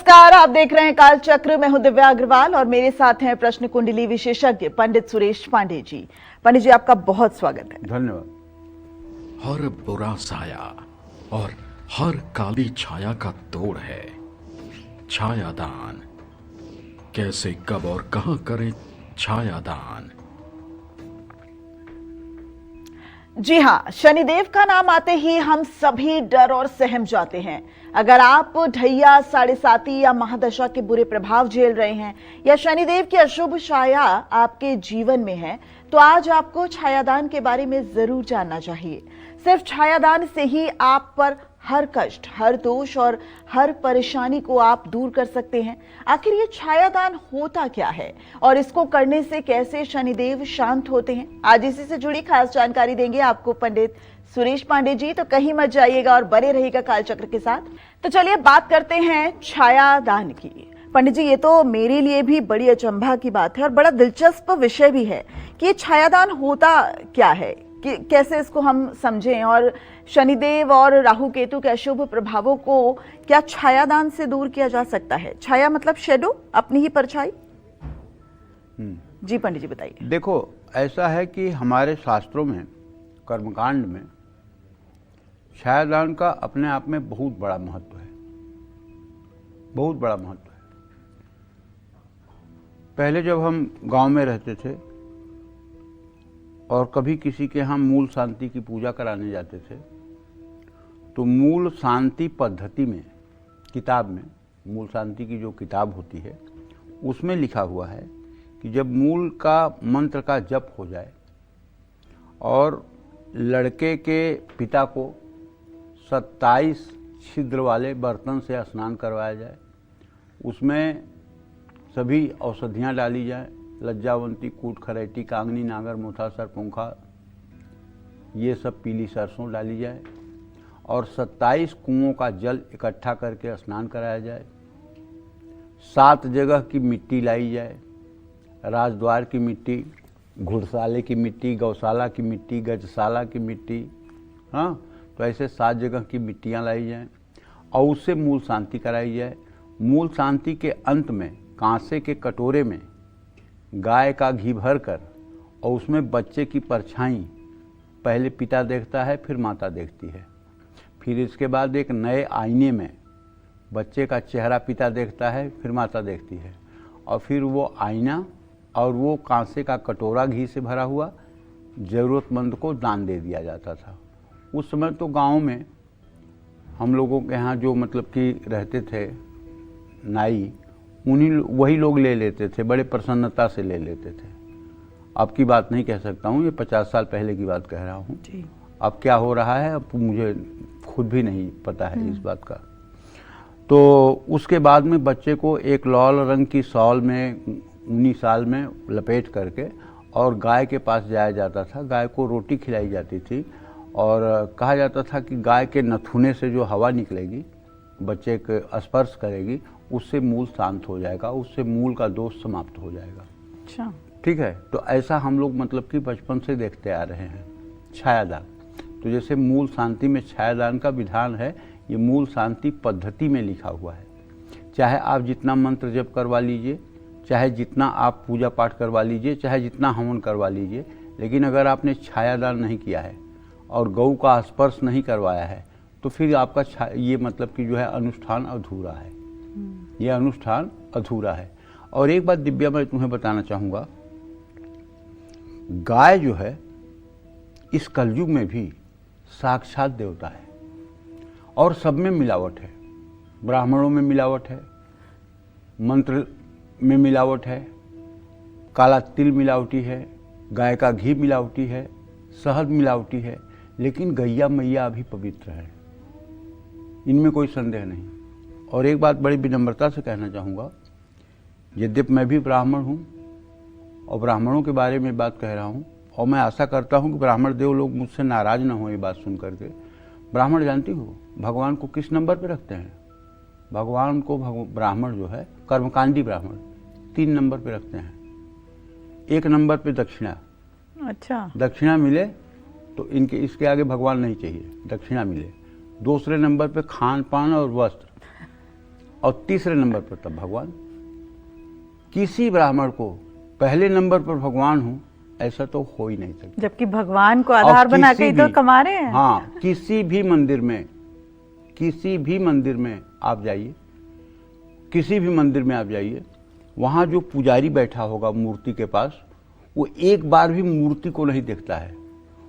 नमस्कार, आप देख रहे हैं काल चक्र। मैं हूं दिव्या अग्रवाल और मेरे साथ हैं प्रश्न कुंडली विशेषज्ञ पंडित सुरेश पांडे जी। पंडित जी, आपका बहुत स्वागत है। धन्यवाद। हर बुरा साया और हर काली छाया का तोड़ है छायादान। कैसे, कब और कहां करें छायादान? जी हाँ, शनिदेव का नाम आते ही हम सभी डर और सहम जाते हैं। अगर आप ढैया, साढ़े साती या महादशा के बुरे प्रभाव झेल रहे हैं या शनिदेव की अशुभ छाया आपके जीवन में है, तो आज आपको छायादान के बारे में जरूर जानना चाहिए। सिर्फ छायादान से ही आप पर हर कष्ट, हर दोष और हर परेशानी को आप दूर कर सकते हैं। आखिर ये छायादान होता क्या है और इसको करने से कैसे शनिदेव शांत होते हैं, आज इसी से जुड़ी खास जानकारी देंगे आपको पंडित सुरेश पांडे जी। तो कहीं मत जाइएगा और बने रहिएगा कालचक्र के साथ। तो चलिए बात करते हैं छायादान की। पंडित जी, ये तो मेरे लिए भी बड़ी अचंभा की बात है और बड़ा दिलचस्प विषय भी है कि ये छायादान होता क्या है, कि कैसे इसको हम समझें, और शनिदेव और राहु केतु के अशुभ प्रभावों को क्या छायादान से दूर किया जा सकता है? छाया मतलब शेडो, अपनी ही परछाई। जी पंडित जी बताइए। देखो, ऐसा है कि हमारे शास्त्रों में, कर्मकांड में छायादान का अपने आप में बहुत बड़ा महत्व है, बहुत बड़ा महत्व है। पहले जब हम गांव में रहते थे और कभी किसी के यहाँ मूल शांति की पूजा कराने जाते थे, तो मूल शांति पद्धति में, किताब में, मूल शांति की जो किताब होती है उसमें लिखा हुआ है कि जब मूल का मंत्र का जप हो जाए और लड़के के पिता को 27 छिद्र वाले बर्तन से स्नान करवाया जाए, उसमें सभी औषधियाँ डाली जाए, लज्जावंती, कूट, खरैटी, कांगनी, नागर, मोथा, सरपुंखा, ये सब पीली सरसों डाली जाए और 27 कुओं का जल इकट्ठा करके स्नान कराया जाए। 7 जगह की मिट्टी लाई जाए, राजद्वार की मिट्टी, घुड़साले की मिट्टी, गौशाला की मिट्टी, गजशाला की मिट्टी, हाँ, तो ऐसे 7 जगह की मिट्टियाँ लाई जाएं और उससे मूल शांति कराई जाए। मूल शांति के अंत में कांसे के कटोरे में गाय का घी भरकर और उसमें बच्चे की परछाई पहले पिता देखता है, फिर माता देखती है, फिर इसके बाद एक नए आईने में बच्चे का चेहरा पिता देखता है, फिर माता देखती है, और फिर वो आईना और वो कांसे का कटोरा घी से भरा हुआ ज़रूरतमंद को दान दे दिया जाता था। उस समय तो गांव में हम लोगों के यहाँ जो मतलब कि रहते थे नाई, वही लोग ले लेते थे, बड़े प्रसन्नता से ले लेते थे। अब की बात नहीं कह सकता हूँ, ये 50 साल पहले की बात कह रहा हूँ। अब क्या हो रहा है अब मुझे खुद भी नहीं पता है इस बात का। तो उसके बाद में बच्चे को एक लाल रंग की शॉल में, ऊनी शाल में लपेट करके और गाय के पास जाया जाता था। गाय को रोटी खिलाई जाती थी और कहा जाता था कि गाय के नथुने से जो हवा निकलेगी, बच्चे के स्पर्श करेगी, उससे मूल शांत हो जाएगा, उससे मूल का दोष समाप्त हो जाएगा। अच्छा, ठीक है। तो ऐसा हम लोग मतलब कि बचपन से देखते आ रहे हैं छायादान। तो जैसे मूल शांति में छायादान का विधान है, ये मूल शांति पद्धति में लिखा हुआ है। चाहे आप जितना मंत्र जप करवा लीजिए, चाहे जितना आप पूजा पाठ करवा लीजिए, चाहे जितना हवन करवा लीजिए, लेकिन अगर आपने छायादान नहीं किया है और गौ का स्पर्श नहीं करवाया है, तो फिर आपका ये मतलब कि जो है अनुष्ठान अधूरा है। ये अनुष्ठान अधूरा है। और एक बात दिव्या मैं तुम्हें बताना चाहूँगा, गाय जो है इस कलयुग में भी साक्षात देवता है और सब में मिलावट है। ब्राह्मणों में मिलावट है, मंत्र में मिलावट है, काला तिल मिलावटी है, गाय का घी मिलावटी है, शहद मिलावटी है, लेकिन गैया मैया अभी पवित्र है, इनमें कोई संदेह नहीं। और एक बात बड़ी विनम्रता से कहना चाहूँगा, यद्यपि मैं भी ब्राह्मण हूँ और ब्राह्मणों के बारे में बात कह रहा हूँ, और मैं आशा करता हूँ कि ब्राह्मण देव लोग मुझसे नाराज ना हो ये बात सुन करके। ब्राह्मण जानती हो भगवान को किस नंबर पे रखते हैं? भगवान को ब्राह्मण जो है, कर्मकांडी ब्राह्मण, 3 नंबर पे रखते हैं। 1 नंबर पे दक्षिणा। अच्छा, दक्षिणा मिले तो इसके आगे भगवान नहीं चाहिए, दक्षिणा मिले। दूसरे नंबर पे खान पान और वस्त्र, और तीसरे नंबर पर तब भगवान। किसी ब्राह्मण को पहले नंबर पर भगवान हो ऐसा तो हो ही नहीं सकता। जबकि भगवान को आधार बना के ही तो कमा रहे हैं। हाँ, किसी भी मंदिर में आप जाइए, किसी भी मंदिर में आप जाइए, वहाँ जो पुजारी बैठा होगा मूर्ति के पास, वो एक बार भी मूर्ति को नहीं देखता है,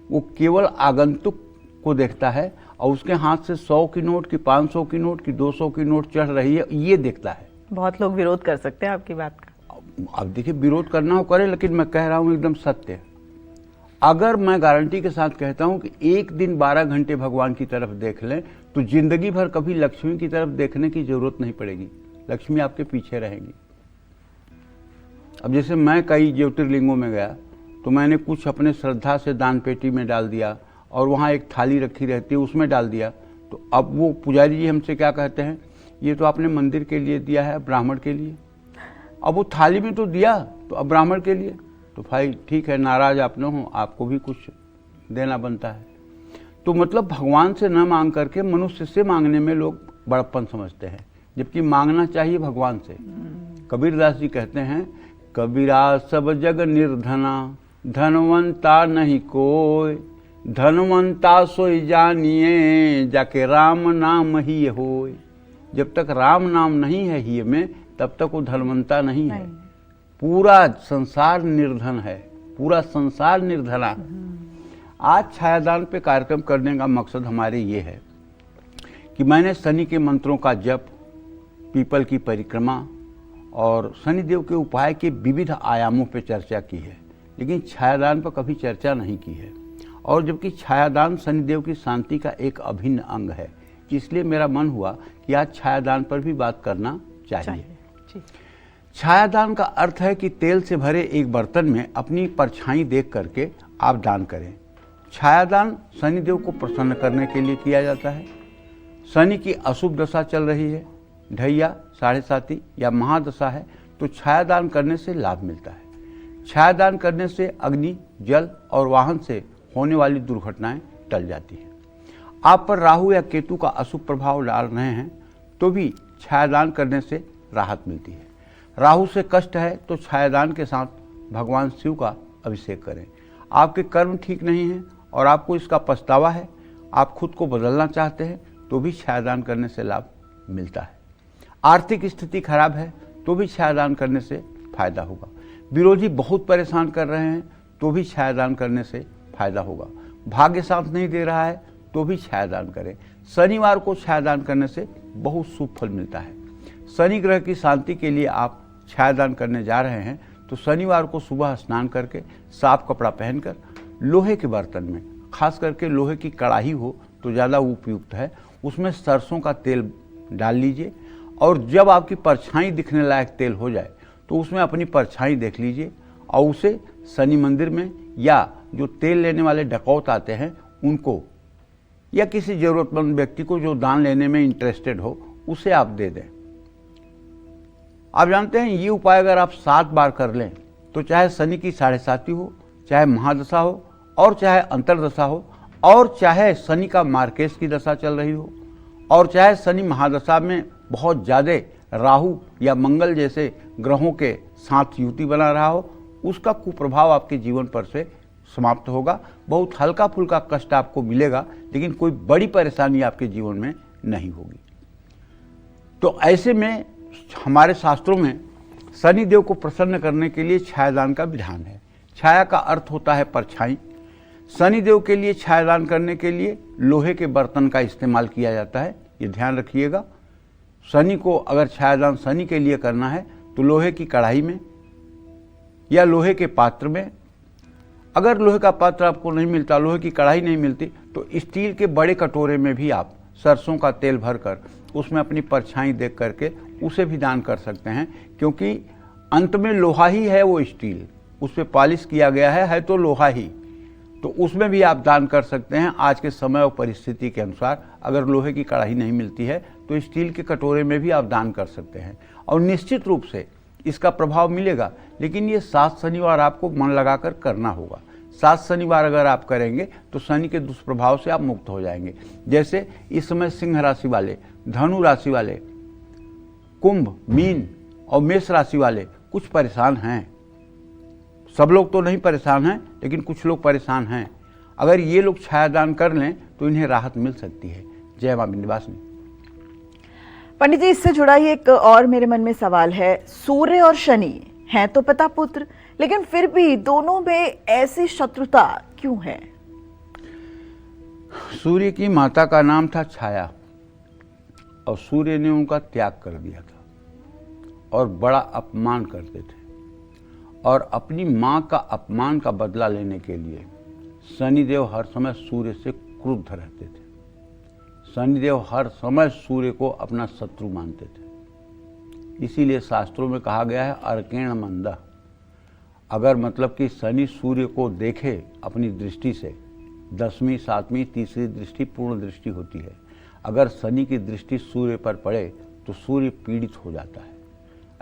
वो केवल आगंतुक को देखता है और उसके हाथ से 100 की नोट की, 500 की नोट की, 200 की नोट चढ़ रही है ये देखता है। बहुत लोग विरोध कर सकते हैं आपकी बात का। अब देखिए, विरोध करना हो करे, लेकिन मैं कह रहा हूँ एकदम सत्य। अगर मैं गारंटी के साथ कहता हूँ कि एक दिन 12 घंटे भगवान की तरफ देख लें तो जिंदगी भर कभी लक्ष्मी की तरफ देखने की जरूरत नहीं पड़ेगी, लक्ष्मी आपके पीछे रहेंगी। अब जैसे मैं कई ज्योतिर्लिंगों में गया तो मैंने कुछ अपने श्रद्धा से दान पेटी में डाल दिया और वहाँ एक थाली रखी रहती है उसमें डाल दिया, तो अब वो पुजारी जी हमसे क्या कहते हैं, ये तो आपने मंदिर के लिए दिया है, ब्राह्मण के लिए। अब वो थाली में तो दिया, तो अब ब्राह्मण के लिए, तो भाई ठीक है, नाराज आप न हो, आपको भी कुछ देना बनता है। तो मतलब भगवान से न मांग करके मनुष्य से मांगने में लोग बड़प्पन समझते हैं, जबकि मांगना चाहिए भगवान से। कबीरदास जी कहते हैं, कबीरा सब जग निर्धना, धनवंता नहीं कोई, धनवंता सोई जानिए, जाके राम नाम ही होय। जब तक राम नाम नहीं है ही में, तब तक वो धनवंता नहीं है। पूरा संसार निर्धन है, पूरा संसार निर्धना। आज छायादान पे कार्यक्रम करने का मकसद हमारे ये है कि मैंने शनि के मंत्रों का जप, पीपल की परिक्रमा और शनिदेव के उपाय के विविध आयामों पे चर्चा की है, लेकिन छायादान पर कभी चर्चा नहीं की है। और जबकि छायादान शनिदेव की शांति का एक अभिन्न अंग है, इसलिए मेरा मन हुआ कि आज छायादान पर भी बात करना चाहिए। छायादान का अर्थ है कि तेल से भरे एक बर्तन में अपनी परछाई देख करके आप दान करें। छायादान शनिदेव को प्रसन्न करने के लिए किया जाता है। शनि की अशुभ दशा चल रही है, ढैया, साढ़े साती या महादशा है, तो छायादान करने से लाभ मिलता है। छायादान करने से अग्नि, जल और वाहन से होने वाली दुर्घटनाएं टल जाती हैं। आप पर राहु या केतु का अशुभ प्रभाव डाल रहे हैं तो भी छायादान करने से राहत मिलती है। राहु से कष्ट है तो छायादान के साथ भगवान शिव का अभिषेक करें। आपके कर्म ठीक नहीं हैं और आपको इसका पछतावा है, आप खुद को बदलना चाहते हैं, तो भी छायादान करने से लाभ मिलता है। आर्थिक स्थिति खराब है तो भी छायादान करने से फायदा होगा। विरोधी बहुत परेशान कर रहे हैं तो भी छायादान करने से फायदा होगा। भाग्य साथ नहीं दे रहा है तो भी छायादान करें। शनिवार को छायादान करने से बहुत शुभ फल मिलता है। शनि ग्रह की शांति के लिए आप छायादान करने जा रहे हैं तो शनिवार को सुबह स्नान करके साफ कपड़ा पहनकर लोहे के बर्तन में, खास करके लोहे की कढ़ाई हो तो ज़्यादा उपयुक्त है, उसमें सरसों का तेल डाल लीजिए और जब आपकी परछाई दिखने लायक तेल हो जाए तो उसमें अपनी परछाई देख लीजिए और उसे शनि मंदिर में या जो तेल लेने वाले डकौत आते हैं उनको या किसी जरूरतमंद व्यक्ति को जो दान लेने में इंटरेस्टेड हो उसे आप दे दें। आप जानते हैं ये उपाय अगर आप 7 बार कर लें तो चाहे शनि की साढ़े साती हो, चाहे महादशा हो और चाहे अंतरदशा हो और चाहे शनि का मार्केश की दशा चल रही हो और चाहे शनि महादशा में बहुत ज़्यादा राहु या मंगल जैसे ग्रहों के साथ युति बना रहा हो, उसका कुप्रभाव आपके जीवन पर से समाप्त होगा। बहुत हल्का फुल्का कष्ट आपको मिलेगा लेकिन कोई बड़ी परेशानी आपके जीवन में नहीं होगी। तो ऐसे में हमारे शास्त्रों में शनिदेव को प्रसन्न करने के लिए छायादान का विधान है। छाया का अर्थ होता है परछाई। शनिदेव के लिए छायादान करने के लिए लोहे के बर्तन का इस्तेमाल किया जाता है, ये ध्यान रखिएगा। शनि को अगर छायादान शनि के लिए करना है तो लोहे की कढ़ाई में या लोहे के पात्र में, अगर लोहे का पात्र आपको नहीं मिलता, लोहे की कढ़ाई नहीं मिलती, तो स्टील के बड़े कटोरे में भी आप सरसों का तेल भरकर उसमें अपनी परछाई देख करके उसे भी दान कर सकते हैं, क्योंकि अंत में लोहा ही है वो स्टील, उस पर पॉलिश किया गया है तो लोहा ही, तो उसमें भी आप दान कर सकते हैं। आज के समय और परिस्थिति के अनुसार अगर लोहे की कढ़ाई नहीं मिलती है तो स्टील के कटोरे में भी आप दान कर सकते हैं और निश्चित रूप से इसका प्रभाव मिलेगा। लेकिन ये 7 शनिवार आपको मन लगाकर करना होगा। 7 शनिवार अगर आप करेंगे तो शनि के दुष्प्रभाव से आप मुक्त हो जाएंगे। जैसे इस समय सिंह राशि वाले, धनु राशि वाले कुंभ, मीन और मेष राशि वाले कुछ परेशान हैं। सब लोग तो नहीं परेशान हैं, लेकिन कुछ लोग परेशान हैं। अगर ये लोग छायादान कर लें तो इन्हें राहत मिल सकती है। जय मां विंध्यवासिनी। पंडित जी, इससे जुड़ा ही एक और मेरे मन में सवाल है। सूर्य और शनि हैं तो पिता पुत्र, लेकिन फिर भी दोनों में ऐसी शत्रुता क्यों है? सूर्य की माता का नाम था छाया और सूर्य ने उनका त्याग कर दिया था और बड़ा अपमान करते थे, और अपनी मां का अपमान का बदला लेने के लिए शनिदेव हर समय सूर्य से क्रुद्ध रहते थे। शनिदेव हर समय सूर्य को अपना शत्रु मानते थे। इसीलिए शास्त्रों में कहा गया है अर्केण मंदः। अगर मतलब कि शनि सूर्य को देखे अपनी दृष्टि से, 10वीं 7वीं तीसरी दृष्टि पूर्ण दृष्टि होती है। अगर शनि की दृष्टि सूर्य पर पड़े तो सूर्य पीड़ित हो जाता है।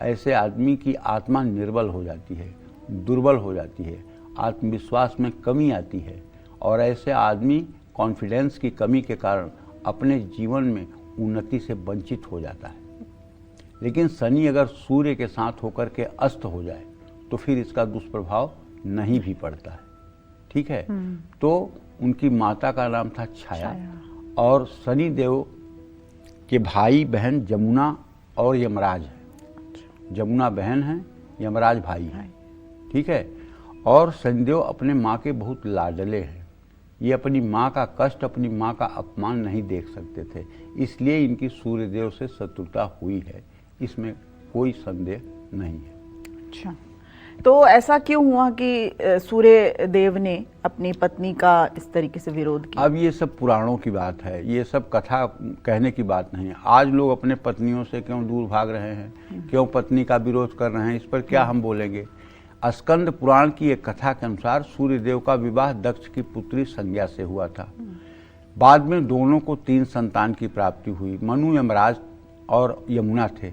ऐसे आदमी की आत्मा निर्बल हो जाती है, दुर्बल हो जाती है, आत्मविश्वास में कमी आती है, और ऐसे आदमी कॉन्फिडेंस की कमी के कारण अपने जीवन में उन्नति से वंचित हो जाता है। लेकिन शनि अगर सूर्य के साथ होकर के अस्त हो जाए तो फिर इसका दुष्प्रभाव नहीं भी पड़ता है। ठीक है। तो उनकी माता का नाम था छाया, और शनि देव के भाई बहन जमुना और यमराज है। जमुना बहन है, यमराज भाई है। ठीक है। और शनिदेव अपने माँ के बहुत लाडले हैं। ये अपनी माँ का कष्ट, अपनी माँ का अपमान नहीं देख सकते थे, इसलिए इनकी सूर्यदेव से शत्रुता हुई है। इसमें कोई संदेह नहीं है। अच्छा, तो ऐसा क्यों हुआ कि सूर्य देव ने अपनी पत्नी का इस तरीके से विरोध किया? अब ये सब पुराणों की बात है, ये सब कथा कहने की बात नहीं है। आज लोग अपने पत्नियों से क्यों दूर भाग रहे हैं, क्यों पत्नी का विरोध कर रहे हैं, इस पर क्या हम बोलेंगे। स्कंद पुराण की एक कथा के अनुसार सूर्यदेव का विवाह दक्ष की पुत्री संज्ञा से हुआ था। बाद में दोनों को 3 संतान की प्राप्ति हुई। मनु, यमराज और यमुना थे।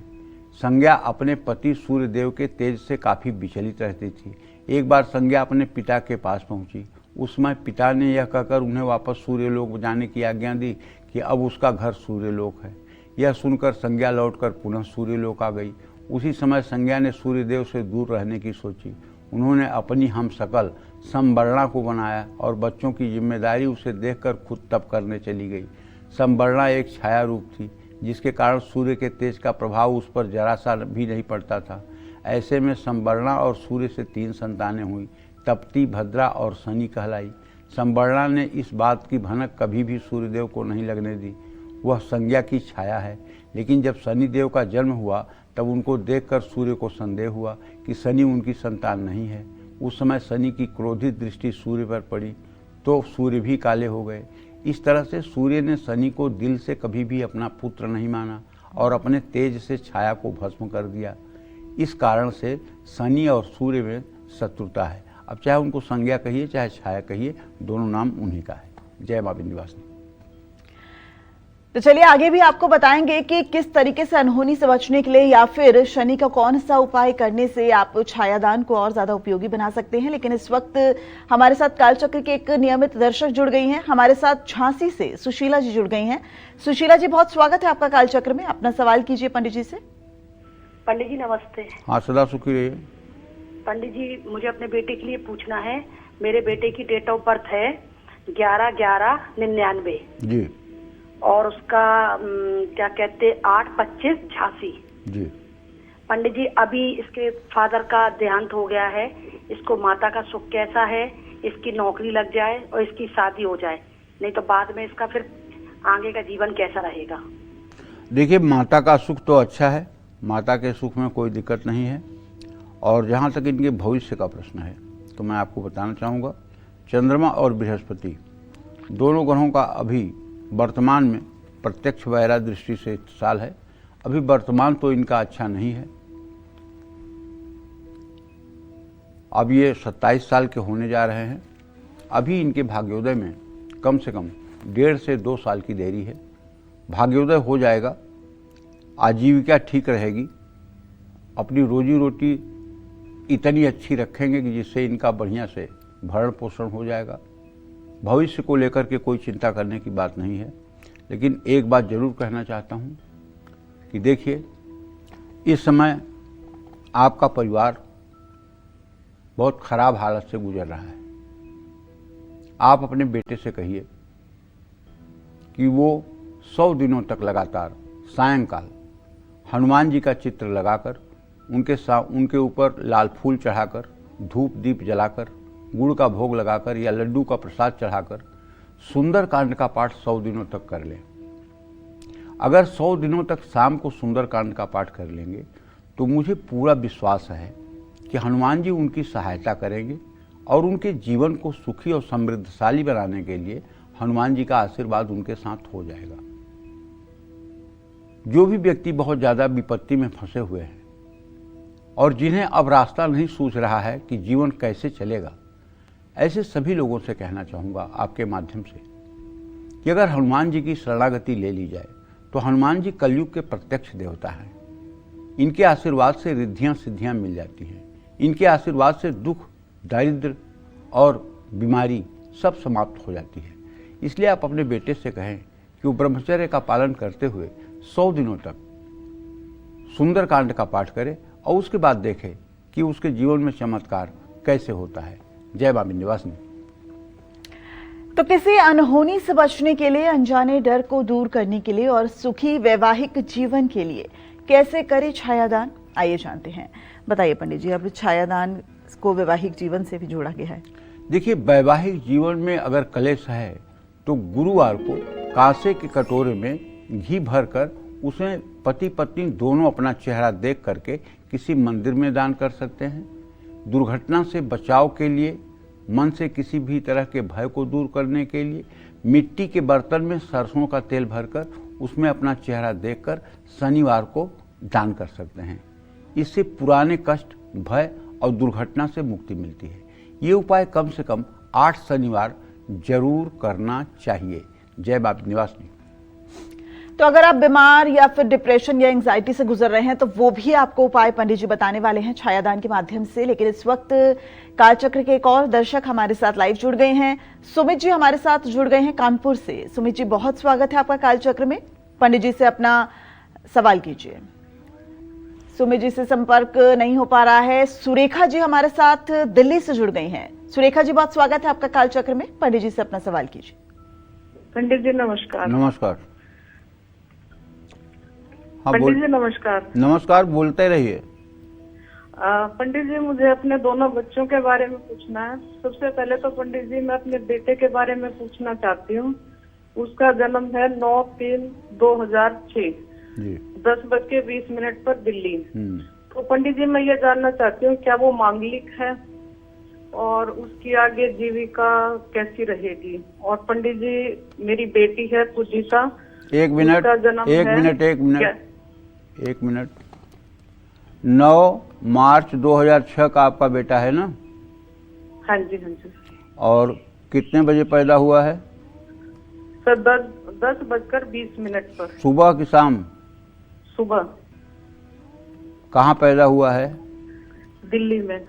संज्ञा अपने पति सूर्यदेव के तेज से काफ़ी विचलित रहती थी। एक बार संज्ञा अपने पिता के पास पहुंची। उस समय पिता ने यह कहकर उन्हें वापस सूर्यलोक जाने की आज्ञा दी कि अब उसका घर सूर्यलोक है। यह सुनकर संज्ञा लौटकर पुनः सूर्यलोक आ गई। उसी समय संज्ञा ने सूर्यदेव से दूर रहने की सोची। उन्होंने अपनी हमशक्ल संवर्णा को बनाया और बच्चों की जिम्मेदारी उसे देखकर खुद तप करने चली गई। संवर्णा एक छाया रूप थी, जिसके कारण सूर्य के तेज का प्रभाव उस पर जरा सा भी नहीं पड़ता था। ऐसे में संवर्णा और सूर्य से 3 संतानें हुई। तप्ती, भद्रा और शनि कहलाई। संवर्णा ने इस बात की भनक कभी भी सूर्यदेव को नहीं लगने दी। वह संज्ञा की छाया है। लेकिन जब शनिदेव का जन्म हुआ तब उनको देखकर सूर्य को संदेह हुआ कि शनि उनकी संतान नहीं है। उस समय शनि की क्रोधित दृष्टि सूर्य पर पड़ी तो सूर्य भी काले हो गए। इस तरह से सूर्य ने शनि को दिल से कभी भी अपना पुत्र नहीं माना और अपने तेज से छाया को भस्म कर दिया। इस कारण से शनि और सूर्य में शत्रुता है। अब चाहे उनको संज्ञा कहिए चाहे छाया कहिए, दोनों नाम उन्हीं का है। जय मां विंध्यवासिनी। तो चलिए आगे भी आपको बताएंगे कि किस तरीके से अनहोनी से बचने के लिए या फिर शनि का कौन सा उपाय करने से आप छायादान को और ज्यादा उपयोगी बना सकते हैं। लेकिन इस वक्त हमारे साथ कालचक्र के एक नियमित दर्शक जुड़ गई हैं। हमारे साथ झांसी से सुशीला जी जुड़ गई हैं। सुशीला जी, बहुत स्वागत है आपका कालचक्र में। अपना सवाल कीजिए पंडित जी से। पंडित जी नमस्ते। हाँ, सदा सुखी रहिए। पंडित जी, मुझे अपने बेटे के लिए पूछना है। मेरे बेटे की डेट ऑफ बर्थ है 11/11/99 जी, और उसका क्या कहते 8/25 झांसी जी। पंडित जी, अभी इसके फादर का देहांत हो गया है। इसको माता का सुख कैसा है, इसकी नौकरी लग जाए और इसकी शादी हो जाए, नहीं तो बाद में इसका फिर आगे का जीवन कैसा रहेगा। देखिए, माता का सुख तो अच्छा है, माता के सुख में कोई दिक्कत नहीं है। और जहाँ तक इनके भविष्य का प्रश्न है तो मैं आपको बताना चाहूँगा, चंद्रमा और बृहस्पति दोनों ग्रहों का अभी वर्तमान में प्रत्यक्ष वैरा दृष्टि से साल है। अभी वर्तमान तो इनका अच्छा नहीं है। अब ये 27 साल के होने जा रहे हैं। अभी इनके भाग्योदय में कम से कम 1.5 से 2 साल की देरी है। भाग्योदय हो जाएगा, आजीविका ठीक रहेगी, अपनी रोजी रोटी इतनी अच्छी रखेंगे कि जिससे इनका बढ़िया से भरण पोषण हो जाएगा। भविष्य को लेकर के कोई चिंता करने की बात नहीं है। लेकिन एक बात जरूर कहना चाहता हूँ कि देखिए, इस समय आपका परिवार बहुत खराब हालत से गुजर रहा है। आप अपने बेटे से कहिए कि वो 100 दिनों तक लगातार सायंकाल हनुमान जी का चित्र लगाकर उनके ऊपर लाल फूल चढ़ाकर, धूप दीप जलाकर, गुड़ का भोग लगाकर या लड्डू का प्रसाद चढ़ाकर सुंदरकांड का पाठ 100 दिनों तक कर लें। अगर 100 दिनों तक शाम को सुंदरकांड का पाठ कर लेंगे तो मुझे पूरा विश्वास है कि हनुमान जी उनकी सहायता करेंगे और उनके जीवन को सुखी और समृद्धशाली बनाने के लिए हनुमान जी का आशीर्वाद उनके साथ हो जाएगा। जो भी व्यक्ति बहुत ज़्यादा विपत्ति में फंसे हुए हैं और जिन्हें अब रास्ता नहीं सूझ रहा है कि जीवन कैसे चलेगा, ऐसे सभी लोगों से कहना चाहूँगा आपके माध्यम से कि अगर हनुमान जी की शरणागति ले ली जाए तो हनुमान जी कलयुग के प्रत्यक्ष देवता हैं। इनके आशीर्वाद से रिद्धियाँ सिद्धियाँ मिल जाती हैं। इनके आशीर्वाद से दुख, दारिद्र और बीमारी सब समाप्त हो जाती है। इसलिए आप अपने बेटे से कहें कि वो ब्रह्मचर्य का पालन करते हुए 100 दिनों तक सुंदरकांड का पाठ करे और उसके बाद देखे कि उसके जीवन में चमत्कार कैसे होता है। जय मां विंध्यवासिनी। तो किसी अनहोनी से बचने के लिए, अनजाने डर को दूर करने के लिए और सुखी वैवाहिक जीवन के लिए कैसे करें छायादान, आइए जानते हैं। बताइए पंडित जी, अब छायादान को वैवाहिक जीवन से भी जोड़ा गया है। देखिए, वैवाहिक जीवन में अगर कलेश है तो गुरुवार को कांसे के कटोरे में घी भरकर उसमें पति पत्नी दोनों अपना चेहरा देख करके किसी मंदिर में दान कर सकते हैं। दुर्घटना से बचाव के लिए, मन से किसी भी तरह के भय को दूर करने के लिए मिट्टी के बर्तन में सरसों का तेल भरकर उसमें अपना चेहरा देखकर शनिवार को दान कर सकते हैं। इससे पुराने कष्ट, भय और दुर्घटना से मुक्ति मिलती है। ये उपाय कम से कम 8 शनिवार जरूर करना चाहिए। जय मां विंध्यवासिनी। तो अगर आप बीमार या फिर डिप्रेशन या एंजाइटी से गुजर रहे हैं तो वो भी आपको उपाय पंडित जी बताने वाले हैं छायादान के माध्यम से। लेकिन इस वक्त कालचक्र के एक और दर्शक हमारे साथ लाइव जुड़ गए हैं। सुमित जी हमारे साथ जुड़ गए हैं कानपुर से। सुमित जी, बहुत स्वागत है आपका कालचक्र में। पंडित जी से अपना सवाल कीजिए। सुमित जी से संपर्क नहीं हो पा रहा है। सुरेखा जी हमारे साथ दिल्ली से जुड़ गई हैं। सुरेखा जी, बहुत स्वागत है आपका कालचक्र में। पंडित जी से अपना सवाल कीजिए। पंडित जी नमस्कार। नमस्कार। हाँ, पंडित जी नमस्कार। नमस्कार, बोलते रहिए। पंडित जी, मुझे अपने दोनों बच्चों के बारे में पूछना है। सबसे पहले तो पंडित जी मैं अपने बेटे के बारे में पूछना चाहती हूँ। उसका जन्म है 9/3/2006, 10:20 पर दिल्ली। तो पंडित जी मैं ये जानना चाहती हूँ क्या वो मांगलिक है और उसकी आगे जीविका कैसी रहेगी। और पंडित जी मेरी बेटी है पूजिता। एक मिनट 9 मार्च 2006 का आपका बेटा है ना? हाँ जी, हाँ जी। और कितने बजे पैदा हुआ है? सर 10:20 पर। सुबह की शाम? सुबह। कहाँ पैदा हुआ है? दिल्ली में।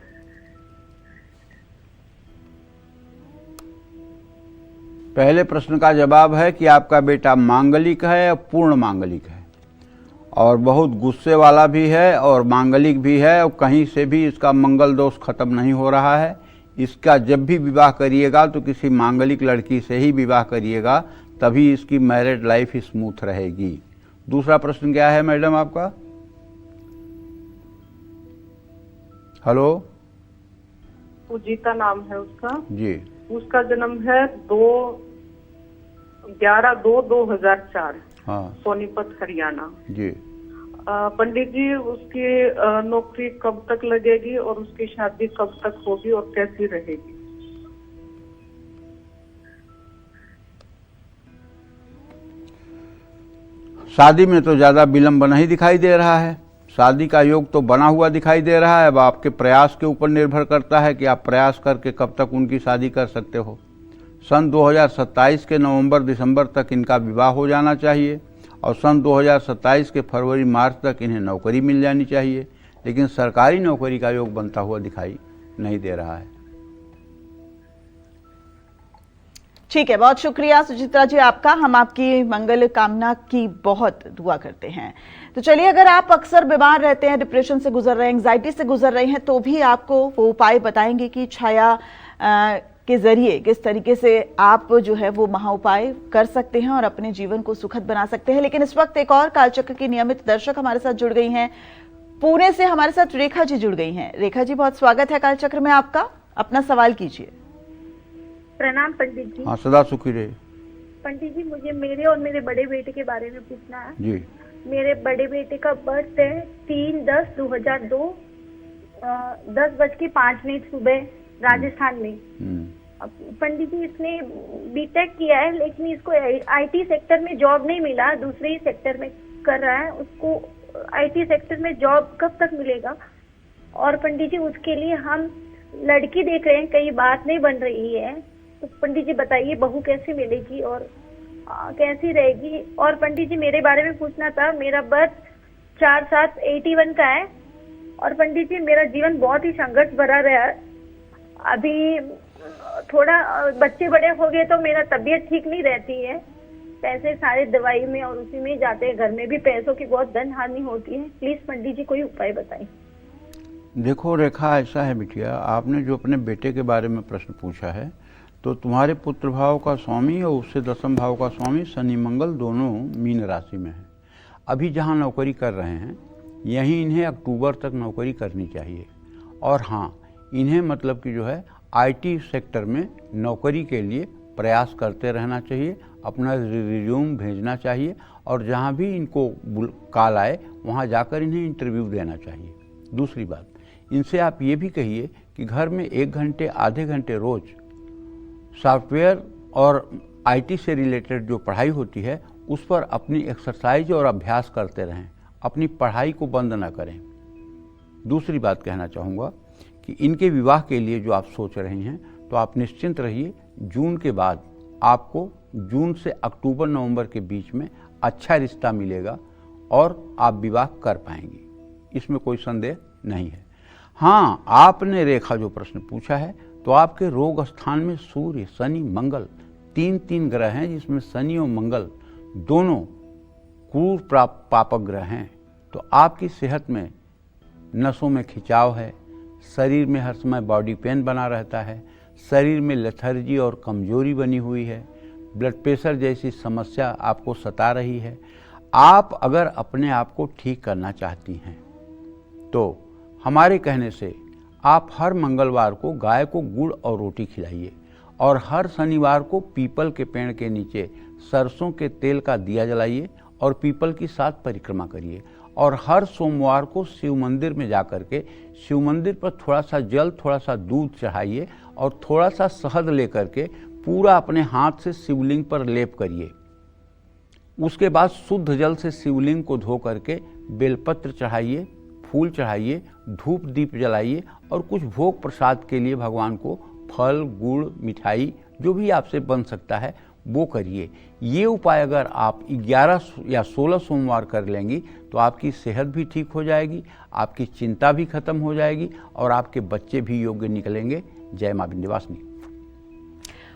पहले प्रश्न का जवाब है कि आपका बेटा मांगलिक है या पूर्ण मांगलिक है, और बहुत गुस्से वाला भी है और मांगलिक भी है, और कहीं से भी इसका मंगल दोष खत्म नहीं हो रहा है। इसका जब भी विवाह करिएगा तो किसी मांगलिक लड़की से ही विवाह करिएगा, तभी इसकी मैरिड लाइफ स्मूथ रहेगी। दूसरा प्रश्न क्या है मैडम आपका? हेलो। पूजिता नाम है उसका जी। उसका जन्म है 11/2/2004। हाँ। सोनीपत हरियाणा। जी। पंडित जी उसकी नौकरी कब तक लगेगी और उसकी शादी कब तक होगी और कैसी रहेगी? शादी में तो ज्यादा विलंब नहीं दिखाई दे रहा है। शादी का योग तो बना हुआ दिखाई दे रहा है। अब आपके प्रयास के ऊपर निर्भर करता है कि आप प्रयास करके कब तक उनकी शादी कर सकते हो। सन 2027 के नवंबर दिसंबर तक इनका विवाह हो जाना चाहिए और सन 2027 के फरवरी मार्च तक इन्हें नौकरी मिल जानी चाहिए, लेकिन सरकारी नौकरी का योग बनता हुआ दिखाई नहीं दे रहा है। ठीक है, बहुत शुक्रिया सुचित्रा जी आपका। हम आपकी मंगल कामना की बहुत दुआ करते हैं। तो चलिए, अगर आप अक्सर बीमार रहते हैं, डिप्रेशन से गुजर रहे हैं, एंग्जाइटी से गुजर रहे हैं, तो भी आपको वो उपाय बताएंगे कि छाया के जरिए किस तरीके से आप जो है वो महा उपाय कर सकते हैं और अपने जीवन को सुखद बना सकते हैं। लेकिन इस वक्त एक और कालचक्र की नियमित दर्शक हमारे साथ जुड़ गई हैं। पुणे से हमारे साथ रेखा जी जुड़ गई हैं। रेखा जी, बहुत स्वागत है कालचक्र में आपका। अपना सवाल कीजिए। प्रणाम पंडित जी। हाँ, सदा सुखी रहे। पंडित जी, मुझे मेरे और मेरे बड़े बेटे के बारे में पूछना है जी। मेरे बड़े बेटे का बर्थ है 3/10/2002, 10:05 सुबह, राजस्थान में। अब पंडित जी, इसने बीटेक किया है, लेकिन इसको आईटी सेक्टर में जॉब नहीं मिला, दूसरे ही सेक्टर में कर रहा है। उसको आईटी सेक्टर में जॉब कब तक मिलेगा? और पंडित जी, उसके लिए हम लड़की देख रहे हैं, कहीं बात नहीं बन रही है, तो पंडित जी बताइए बहू कैसे मिलेगी और कैसी रहेगी? और पंडित जी, मेरे बारे में पूछना था। मेरा बर्थ 4/7/81 का है और पंडित जी, मेरा जीवन बहुत ही संघर्ष भरा रहा है। अभी थोड़ा बच्चे बड़े हो गए तो मेरा तबीयत ठीक नहीं रहती है, पैसे सारे दवाई में और उसी में जाते हैं, घर में भी पैसों की बहुत धन हानि होती है। प्लीज पंडित जी कोई उपाय बताइए। देखो रेखा, ऐसा है बिटिया, आपने जो अपने बेटे के बारे में प्रश्न पूछा है, तो तुम्हारे पुत्र भाव का स्वामी और उससे दसम भाव का स्वामी शनि मंगल दोनों मीन राशि में है। अभी जहाँ नौकरी कर रहे हैं यहीं इन्हें अक्टूबर तक नौकरी करनी चाहिए। और हाँ, इन्हें मतलब कि जो है आईटी सेक्टर में नौकरी के लिए प्रयास करते रहना चाहिए, अपना रिज्यूम भेजना चाहिए और जहाँ भी इनको कॉल आए वहाँ जाकर इन्हें इंटरव्यू देना चाहिए। दूसरी बात, इनसे आप ये भी कहिए कि घर में 1 घंटे आधे घंटे रोज सॉफ्टवेयर और आईटी से रिलेटेड जो पढ़ाई होती है उस पर अपनी एक्सरसाइज और अभ्यास करते रहें, अपनी पढ़ाई को बंद ना करें। दूसरी बात कहना चाहूँगा कि इनके विवाह के लिए जो आप सोच रही हैं, तो आप निश्चिंत रहिए, जून के बाद आपको जून से अक्टूबर नवंबर के बीच में अच्छा रिश्ता मिलेगा और आप विवाह कर पाएंगी, इसमें कोई संदेह नहीं है। हाँ, आपने रेखा जो प्रश्न पूछा है, तो आपके रोग स्थान में सूर्य, शनि, मंगल 3 ग्रह हैं, जिसमें शनि और मंगल दोनों क्रूर पापक ग्रह हैं। तो आपकी सेहत में नसों में खिंचाव है, शरीर में हर समय बॉडी पेन बना रहता है, शरीर में लेथर्जी और कमजोरी बनी हुई है, ब्लड प्रेशर जैसी समस्या आपको सता रही है। आप अगर अपने आप को ठीक करना चाहती हैं तो हमारे कहने से आप हर मंगलवार को गाय को गुड़ और रोटी खिलाइए और हर शनिवार को पीपल के पेड़ के नीचे सरसों के तेल का दिया जलाइए और पीपल की 7 परिक्रमा करिए। और हर सोमवार को शिव मंदिर में जाकर के शिव मंदिर पर थोड़ा सा जल, थोड़ा सा दूध चढ़ाइए और थोड़ा सा शहद लेकर के पूरा अपने हाथ से शिवलिंग पर लेप करिए। उसके बाद शुद्ध जल से शिवलिंग को धो करके बेलपत्र चढ़ाइए, फूल चढ़ाइए, धूप दीप जलाइए और कुछ भोग प्रसाद के लिए भगवान को फल, गुड़, मिठाई जो भी आपसे बन सकता है वो करिए। ये उपाय अगर आप 11 या 16 सोमवार कर लेंगी तो आपकी सेहत भी ठीक हो जाएगी, आपकी चिंता भी खत्म हो जाएगी और आपके बच्चे भी योग्य निकलेंगे। जय मां विंध्यवासिनी।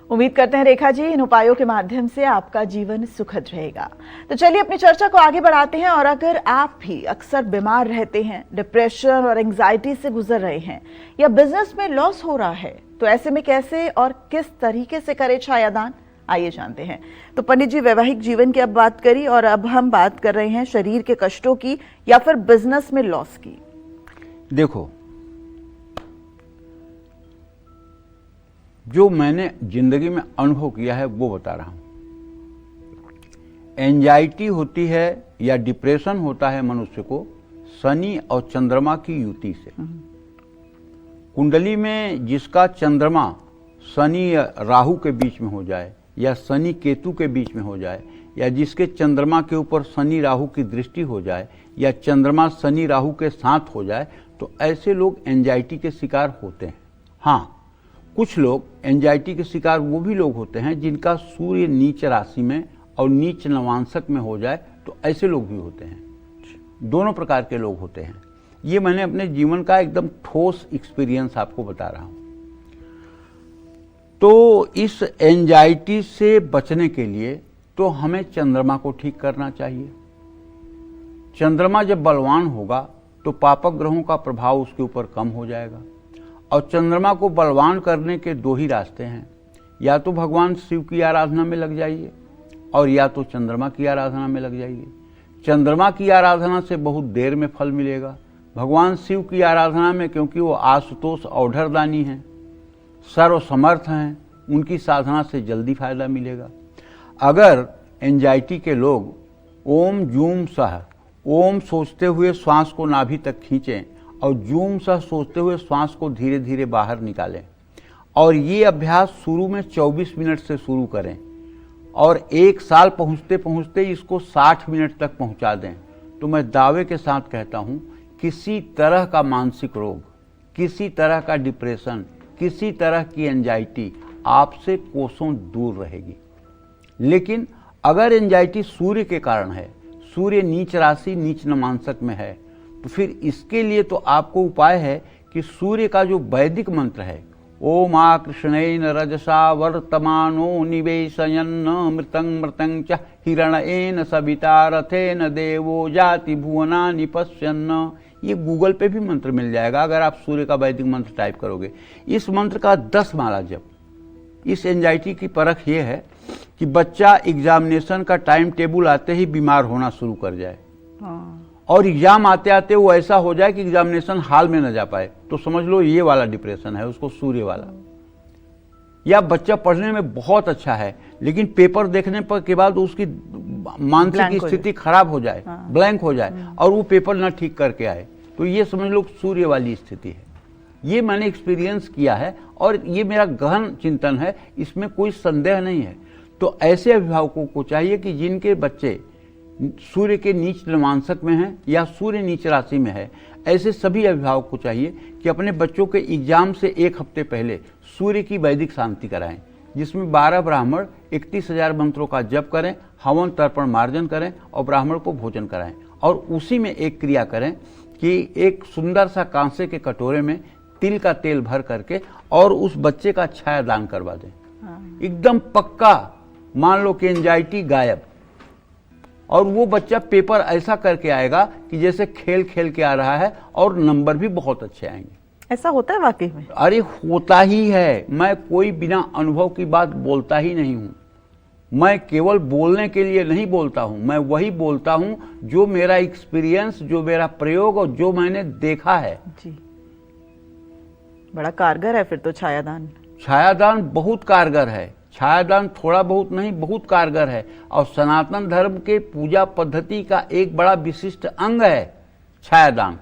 उम्मीद करते हैं रेखा जी, इन उपायों के माध्यम से आपका जीवन सुखद रहेगा। तो चलिए अपनी चर्चा को आगे बढ़ाते हैं। और अगर आप भी अक्सर बीमार रहते हैं, डिप्रेशन और एंग्जाइटी से गुजर रहे हैं या बिजनेस में लॉस हो रहा है, तो ऐसे में कैसे और किस तरीके से करें छायादान, आइए जानते हैं। तो पंडित जी, वैवाहिक जीवन की अब बात करी और अब हम बात कर रहे हैं शरीर के कष्टों की या फिर बिजनेस में लॉस की। देखो, जो मैंने जिंदगी में अनुभव किया है वो बता रहा हूं। एंजाइटी होती है या डिप्रेशन होता है मनुष्य को शनि और चंद्रमा की युति से। कुंडली में जिसका चंद्रमा शनि राहु के बीच में हो जाए या शनि केतु के बीच में हो जाए या जिसके चंद्रमा के ऊपर शनि राहु की दृष्टि हो जाए या चंद्रमा शनि राहु के साथ हो जाए, तो ऐसे लोग एंजाइटी के शिकार होते हैं। हाँ, कुछ लोग एंजाइटी के शिकार वो भी लोग होते हैं जिनका सूर्य नीच राशि में और नीच नवांशक में हो जाए, तो ऐसे लोग भी होते हैं। दोनों प्रकार के लोग होते हैं। ये मैंने अपने जीवन का एकदम ठोस एक्सपीरियंस आपको बता रहा हूं। तो इस एंजाइटी से बचने के लिए तो हमें चंद्रमा को ठीक करना चाहिए। चंद्रमा जब बलवान होगा तो पापक ग्रहों का प्रभाव उसके ऊपर कम हो जाएगा। और चंद्रमा को बलवान करने के दो ही रास्ते हैं, या तो भगवान शिव की आराधना में लग जाइए और या तो चंद्रमा की आराधना में लग जाइए। चंद्रमा की आराधना से बहुत देर में फल मिलेगा। भगवान शिव की आराधना में, क्योंकि वो आशुतोष औढ़रदानी हैं, सर्वसमर्थ हैं, उनकी साधना से जल्दी फायदा मिलेगा। अगर एंजाइटी के लोग ओम जूम सह, ओम सोचते हुए श्वास को नाभि तक खींचें और जूम सह सोचते हुए श्वास को धीरे धीरे बाहर निकालें, और ये अभ्यास शुरू में 24 मिनट से शुरू करें और 1 साल पहुँचते पहुँचते इसको 60 मिनट तक पहुँचा दें, तो मैं दावे के साथ कहता हूँ किसी तरह का मानसिक रोग, किसी तरह का डिप्रेशन, किसी तरह की एंजाइटी आपसे कोसों दूर रहेगी। लेकिन अगर एंजाइटी सूर्य के कारण है, सूर्य नीच राशि नीच नमांसक में है, तो फिर इसके लिए तो आपको उपाय है कि सूर्य का जो वैदिक मंत्र है, ओम आ कृष्णेन रजसा वर्तमानो निवेशयन्न मृतं मृतं च हिरणेन सविता रथेन देवो जाति भुवनानि पश्यन्न, ये गूगल पे भी मंत्र मिल जाएगा अगर आप सूर्य का वैदिक मंत्र टाइप करोगे। इस मंत्र का 10 माला जप। इस एंजाइटी की परख ये है कि बच्चा एग्जामिनेशन का टाइम टेबल आते ही बीमार होना शुरू कर जाए और एग्जाम आते आते वो ऐसा हो जाए कि एग्जामिनेशन हॉल में न जा पाए, तो समझ लो ये वाला डिप्रेशन है, उसको सूर्य वाला। या बच्चा पढ़ने में बहुत अच्छा है लेकिन पेपर देखने पर के बाद उसकी मानसिक स्थिति खराब हो जाए, ब्लैंक हो जाए और वो पेपर ना ठीक करके आए, तो ये समझ लो सूर्य वाली स्थिति है। ये मैंने एक्सपीरियंस किया है और ये मेरा गहन चिंतन है, इसमें कोई संदेह नहीं है। तो ऐसे अभिभावकों को चाहिए कि जिनके बच्चे सूर्य के नीच नमांसक में हैं या सूर्य नीच राशि में है, ऐसे सभी अभिभावक को चाहिए कि अपने बच्चों के एग्जाम से 1 हफ्ते पहले सूर्य की वैदिक शांति कराएं, जिसमें 12 ब्राह्मण 31,000 मंत्रों का जप करें, हवन तर्पण मार्जन करें और ब्राह्मण को भोजन कराएं। और उसी में एक क्रिया करें कि एक सुंदर सा कांसे के कटोरे में तिल का तेल भर करके और उस बच्चे का छाया दान करवा दें। एकदम पक्का मान लो कि एंजाइटी गायब, और वो बच्चा पेपर ऐसा करके आएगा कि जैसे खेल खेल के आ रहा है और नंबर भी बहुत अच्छे आएंगे। ऐसा होता है वाकई में? अरे होता ही है, मैं कोई बिना अनुभव की बात बोलता ही नहीं हूं। मैं केवल बोलने के लिए नहीं बोलता हूं, मैं वही बोलता हूं जो मेरा एक्सपीरियंस, जो मेरा प्रयोग और जो मैंने देखा है। जी, बड़ा कारगर है फिर तो छायादान। छायादान बहुत कारगर है, छायादान थोड़ा बहुत नहीं, बहुत कारगर है। और सनातन धर्म के पूजा पद्धति का एक बड़ा विशिष्ट अंग है छायादान।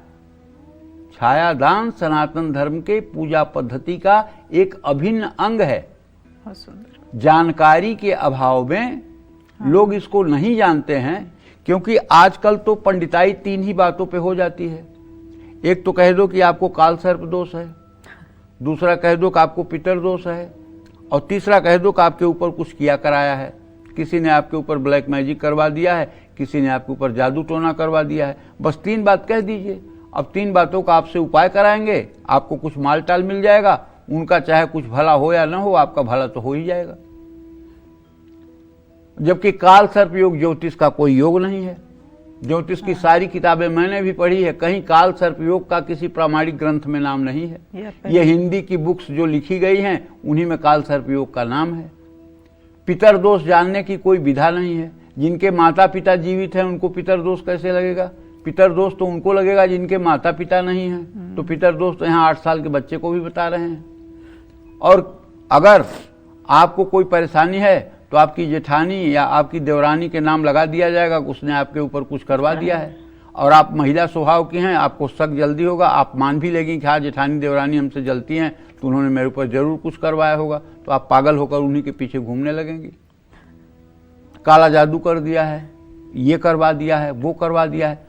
छायादान सनातन धर्म के पूजा पद्धति का एक अभिन्न अंग है। जानकारी के अभाव में लोग इसको नहीं जानते हैं, क्योंकि आजकल तो पंडिताई 3 ही बातों पे हो जाती है। एक तो कह दो कि आपको काल सर्प दोष है, दूसरा कह दो कि आपको पितर दोष है, और तीसरा कह दो कि आपके ऊपर कुछ किया कराया है। किसी ने आपके ऊपर ब्लैक मैजिक करवा दिया है, किसी ने आपके ऊपर जादू टोना करवा दिया है। बस 3 बात कह दीजिए, अब 3 बातों का आपसे उपाय कराएंगे, आपको कुछ माल टाल मिल जाएगा, उनका चाहे कुछ भला हो या ना हो, आपका भला तो हो ही जाएगा। जबकि काल सर्प योग ज्योतिष का कोई योग नहीं है। ज्योतिष की सारी किताबें मैंने भी पढ़ी है, कहीं काल सर्प योग का किसी प्रामाणिक ग्रंथ में नाम नहीं है। ये हिंदी की बुक्स जो लिखी गई हैं उन्हीं में काल सर्प योग का नाम है। पितर दोष जानने की कोई विधा नहीं है। जिनके माता पिता जीवित हैं उनको पितर दोष कैसे लगेगा? पितर दोष तो उनको लगेगा जिनके माता पिता नहीं हैं। तो पितर दोष तो यहाँ 8 साल के बच्चे को भी बता रहे हैं। और अगर आपको कोई परेशानी है तो आपकी जेठानी या आपकी देवरानी के नाम लगा दिया जाएगा, उसने आपके ऊपर कुछ करवा दिया है। और आप महिला स्वभाव की हैं, आपको शक जल्दी होगा, आप मान भी लेंगी कि हाँ जेठानी देवरानी हमसे जलती हैं तो उन्होंने मेरे ऊपर जरूर कुछ करवाया होगा, तो आप पागल होकर उन्हीं के पीछे घूमने लगेंगी। काला जादू कर दिया है, ये करवा दिया है, वो करवा दिया है।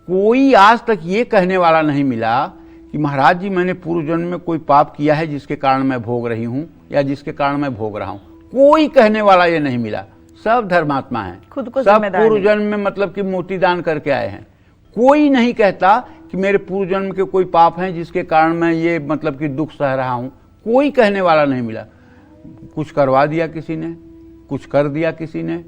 कोई आज तक ये कहने वाला नहीं मिला कि महाराज जी मैंने पूर्व जन्म में कोई पाप किया है जिसके कारण मैं भोग रही हूँ या जिसके कारण मैं भोग रहा हूँ। कोई कहने वाला ये नहीं मिला। सब धर्मात्मा हैं, खुद को सब पूर्व जन्म में मतलब कि मोती दान करके आए हैं। कोई नहीं कहता कि मेरे पूर्व जन्म के कोई पाप हैं जिसके कारण मैं ये मतलब कि दुख सह रहा हूँ। कोई कहने वाला नहीं मिला। कुछ करवा दिया किसी ने, कुछ कर दिया किसी ने,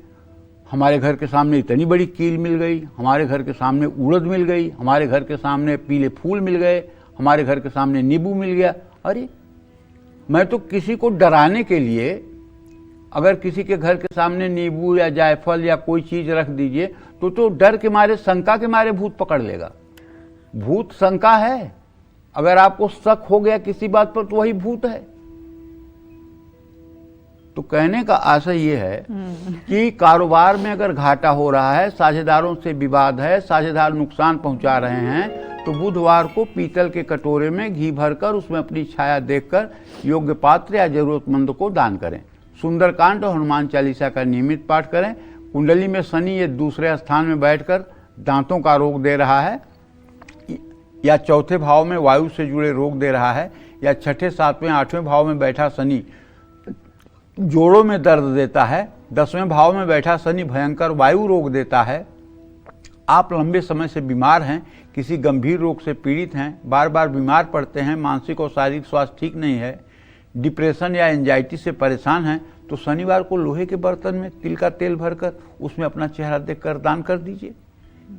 हमारे घर के सामने इतनी बड़ी कील मिल गई, हमारे घर के सामने उड़द मिल गई, हमारे घर के सामने पीले फूल मिल गए, हमारे घर के सामने नींबू मिल गया। अरे मैं तो किसी को डराने के लिए, अगर किसी के घर के सामने नींबू या जायफल या कोई चीज रख दीजिए तो डर के मारे, शंका के मारे भूत पकड़ लेगा। भूत शंका है, अगर आपको शक हो गया किसी बात पर तो वही भूत है। तो कहने का आशय ये है कि कारोबार में अगर घाटा हो रहा है, साझेदारों से विवाद है, साझेदार नुकसान पहुंचा रहे हैं, तो बुधवार को पीतल के कटोरे में घी भरकर उसमें अपनी छाया देखकर योग्य पात्र या जरूरतमंद को दान करें। सुंदरकांड और हनुमान चालीसा का नियमित पाठ करें। कुंडली में शनि ये दूसरे स्थान में बैठकर दांतों का रोग दे रहा है, या चौथे भाव में वायु से जुड़े रोग दे रहा है, या छठे, सातवें, आठवें भाव में बैठा शनि जोड़ों में दर्द देता है, 10वें भाव में बैठा शनि भयंकर वायु रोग देता है, आप लंबे समय से बीमार हैं, किसी गंभीर रोग से पीड़ित हैं, बार बार बीमार पड़ते हैं, मानसिक और शारीरिक स्वास्थ्य ठीक नहीं है, डिप्रेशन या एंजाइटी से परेशान हैं, तो शनिवार को लोहे के बर्तन में तिल का तेल भरकर उसमें अपना चेहरा देखकर दान कर दीजिए।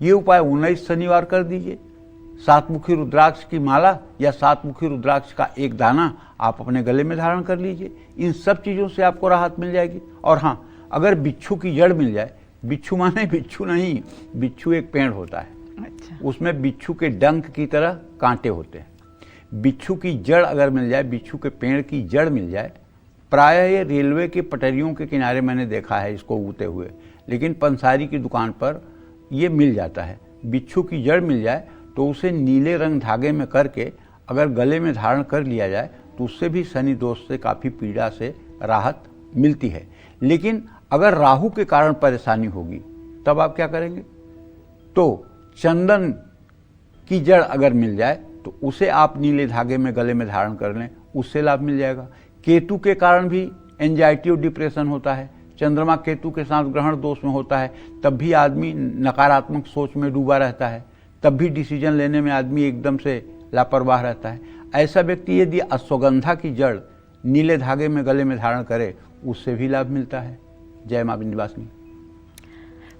ये उपाय 19 शनिवार कर दीजिए। 7मुखी रुद्राक्ष की माला या 7मुखी रुद्राक्ष का एक दाना आप अपने गले में धारण कर लीजिए। इन सब चीज़ों से आपको राहत मिल जाएगी। और हाँ, अगर बिच्छू की जड़ मिल जाए, बिच्छू माने बिच्छू नहीं, बिच्छू एक पेड़ होता है, अच्छा। उसमें बिच्छू के डंक की तरह कांटे होते हैं। बिच्छू की जड़ अगर मिल जाए, बिच्छू के पेड़ की जड़ मिल जाए, प्रायः ये रेलवे के पटरियों के किनारे मैंने देखा है इसको उगते हुए, लेकिन पंसारी की दुकान पर ये मिल जाता है। बिच्छू की जड़ मिल जाए तो उसे नीले रंग धागे में करके अगर गले में धारण कर लिया जाए तो उससे भी शनि दोष से काफ़ी पीड़ा से राहत मिलती है। लेकिन अगर राहु के कारण परेशानी होगी तब आप क्या करेंगे? तो चंदन की जड़ अगर मिल जाए तो उसे आप नीले धागे में गले में धारण कर लें, उससे लाभ मिल जाएगा। केतु के कारण भी एंजाइटी और डिप्रेशन होता है। चंद्रमा केतु के साथ ग्रहण दोष में होता है, तब भी आदमी नकारात्मक सोच में डूबा रहता है, तब भी डिसीजन लेने में आदमी एकदम से लापरवाह रहता है। ऐसा व्यक्ति यदि अश्वगंधा की जड़ नीले धागे में गले में धारण करे, उससे भी लाभ मिलता है। जय मां विंध्यवासिनी।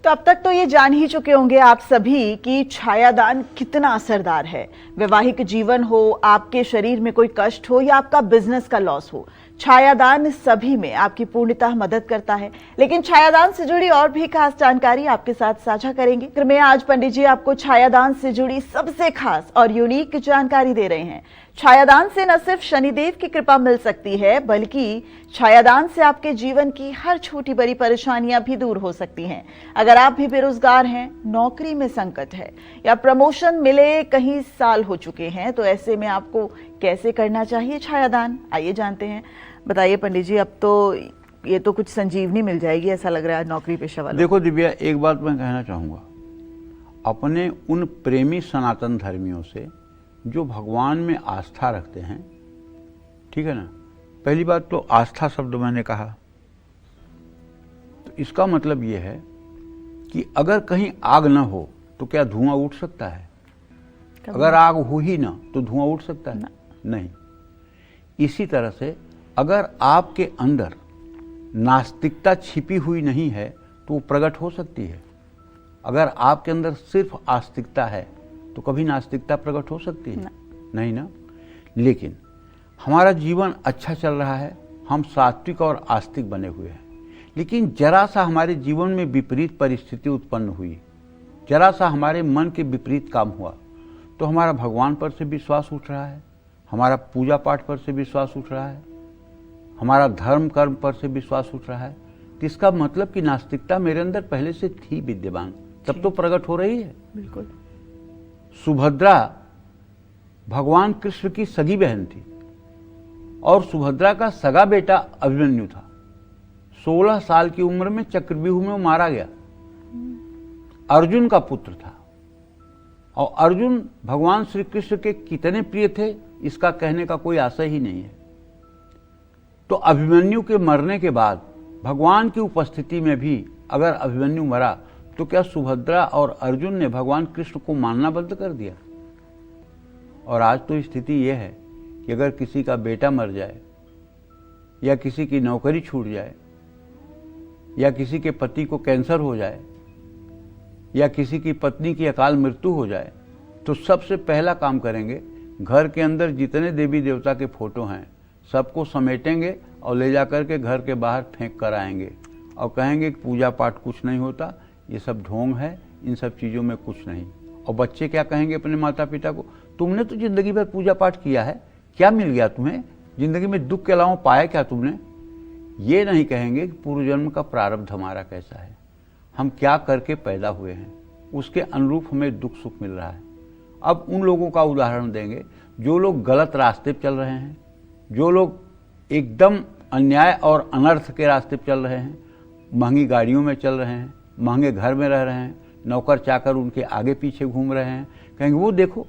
तो अब तक तो ये जान ही चुके होंगे आप सभी कि छायादान कितना असरदार है। वैवाहिक जीवन हो, आपके शरीर में कोई कष्ट हो या आपका बिजनेस का लॉस हो, छायादान सभी में आपकी पूर्णतः मदद करता है। लेकिन छायादान से जुड़ी और भी खास जानकारी आपके साथ साझा करेंगे। क्रमे आज पंडित जी आपको छायादान से जुड़ी सबसे खास और यूनिक जानकारी दे रहे हैं। छायादान से न सिर्फ शनिदेव की कृपा मिल सकती है, बल्कि छायादान से आपके जीवन की हर छोटी बड़ी परेशानियां भी दूर हो सकती हैं। अगर आप भी बेरोजगार हैं, नौकरी में संकट है या प्रमोशन मिले कहीं साल हो चुके हैं, तो ऐसे में आपको कैसे करना चाहिए छायादान, आइए जानते हैं। बताइए पंडित जी, अब तो ये तो कुछ संजीवनी मिल जाएगी ऐसा लग रहा है नौकरी पेशा वालों। देखो दिव्या, एक बात मैं कहना चाहूँगा, अपने उन प्रेमी सनातन धर्मियों से जो भगवान में आस्था रखते हैं, ठीक है ना। पहली बात तो आस्था शब्द मैंने कहा, तो इसका मतलब ये है कि अगर कहीं आग ना हो तो क्या धुआं उठ सकता है? अगर आग हो ही ना तो धुआं उठ सकता है? नहीं। इसी तरह से अगर आपके अंदर नास्तिकता छिपी हुई नहीं है तो वो प्रकट हो सकती है। अगर आपके अंदर सिर्फ आस्तिकता है तो कभी नास्तिकता प्रकट हो सकती है? नहीं ना। लेकिन हमारा जीवन अच्छा चल रहा है, हम सात्विक और आस्तिक बने हुए हैं, लेकिन जरा सा हमारे जीवन में विपरीत परिस्थिति उत्पन्न हुई, जरा सा हमारे मन के विपरीत काम हुआ, तो हमारा भगवान पर से विश्वास उठ रहा है, हमारा पूजा पाठ पर से विश्वास उठ रहा है, हमारा धर्म कर्म पर से विश्वास उठ रहा है। तो इसका मतलब कि नास्तिकता मेरे अंदर पहले से थी विद्यमान, तब तो प्रकट हो रही है। बिल्कुल। सुभद्रा भगवान कृष्ण की सगी बहन थी और सुभद्रा का सगा बेटा अभिमन्यु था। 16 साल की उम्र में चक्रव्यूह में वो मारा गया। अर्जुन का पुत्र था और अर्जुन भगवान श्री कृष्ण के कितने प्रिय थे इसका कहने का कोई आशय ही नहीं है। तो अभिमन्यु के मरने के बाद भगवान की उपस्थिति में भी अगर अभिमन्यु मरा तो क्या सुभद्रा और अर्जुन ने भगवान कृष्ण को मानना बंद कर दिया? और आज तो स्थिति यह है कि अगर किसी का बेटा मर जाए या किसी की नौकरी छूट जाए, या किसी के पति को कैंसर हो जाए, या किसी की पत्नी की अकाल मृत्यु हो जाए, तो सबसे पहला काम करेंगे, घर के अंदर जितने देवी देवता के फोटो हैं सबको समेटेंगे और ले जाकर के घर के बाहर फेंक कर आएंगे और कहेंगे कि पूजा पाठ कुछ नहीं होता, ये सब ढोंग है, इन सब चीज़ों में कुछ नहीं। और बच्चे क्या कहेंगे अपने माता पिता को, तुमने तो जिंदगी भर पूजा पाठ किया है, क्या मिल गया तुम्हें, जिंदगी में दुख के अलावा पाया क्या तुमने। ये नहीं कहेंगे कि पूर्व जन्म का प्रारब्ध हमारा कैसा है, हम क्या करके पैदा हुए हैं, उसके अनुरूप हमें दुख सुख मिल रहा है। अब उन लोगों का उदाहरण देंगे जो लोग गलत रास्ते पर चल रहे हैं, जो लोग एकदम अन्याय और अनर्थ के रास्ते पर चल रहे हैं, महंगी गाड़ियों में चल रहे हैं, महंगे घर में रह रहे हैं, नौकर चाकर उनके आगे पीछे घूम रहे हैं, कहेंगे वो देखो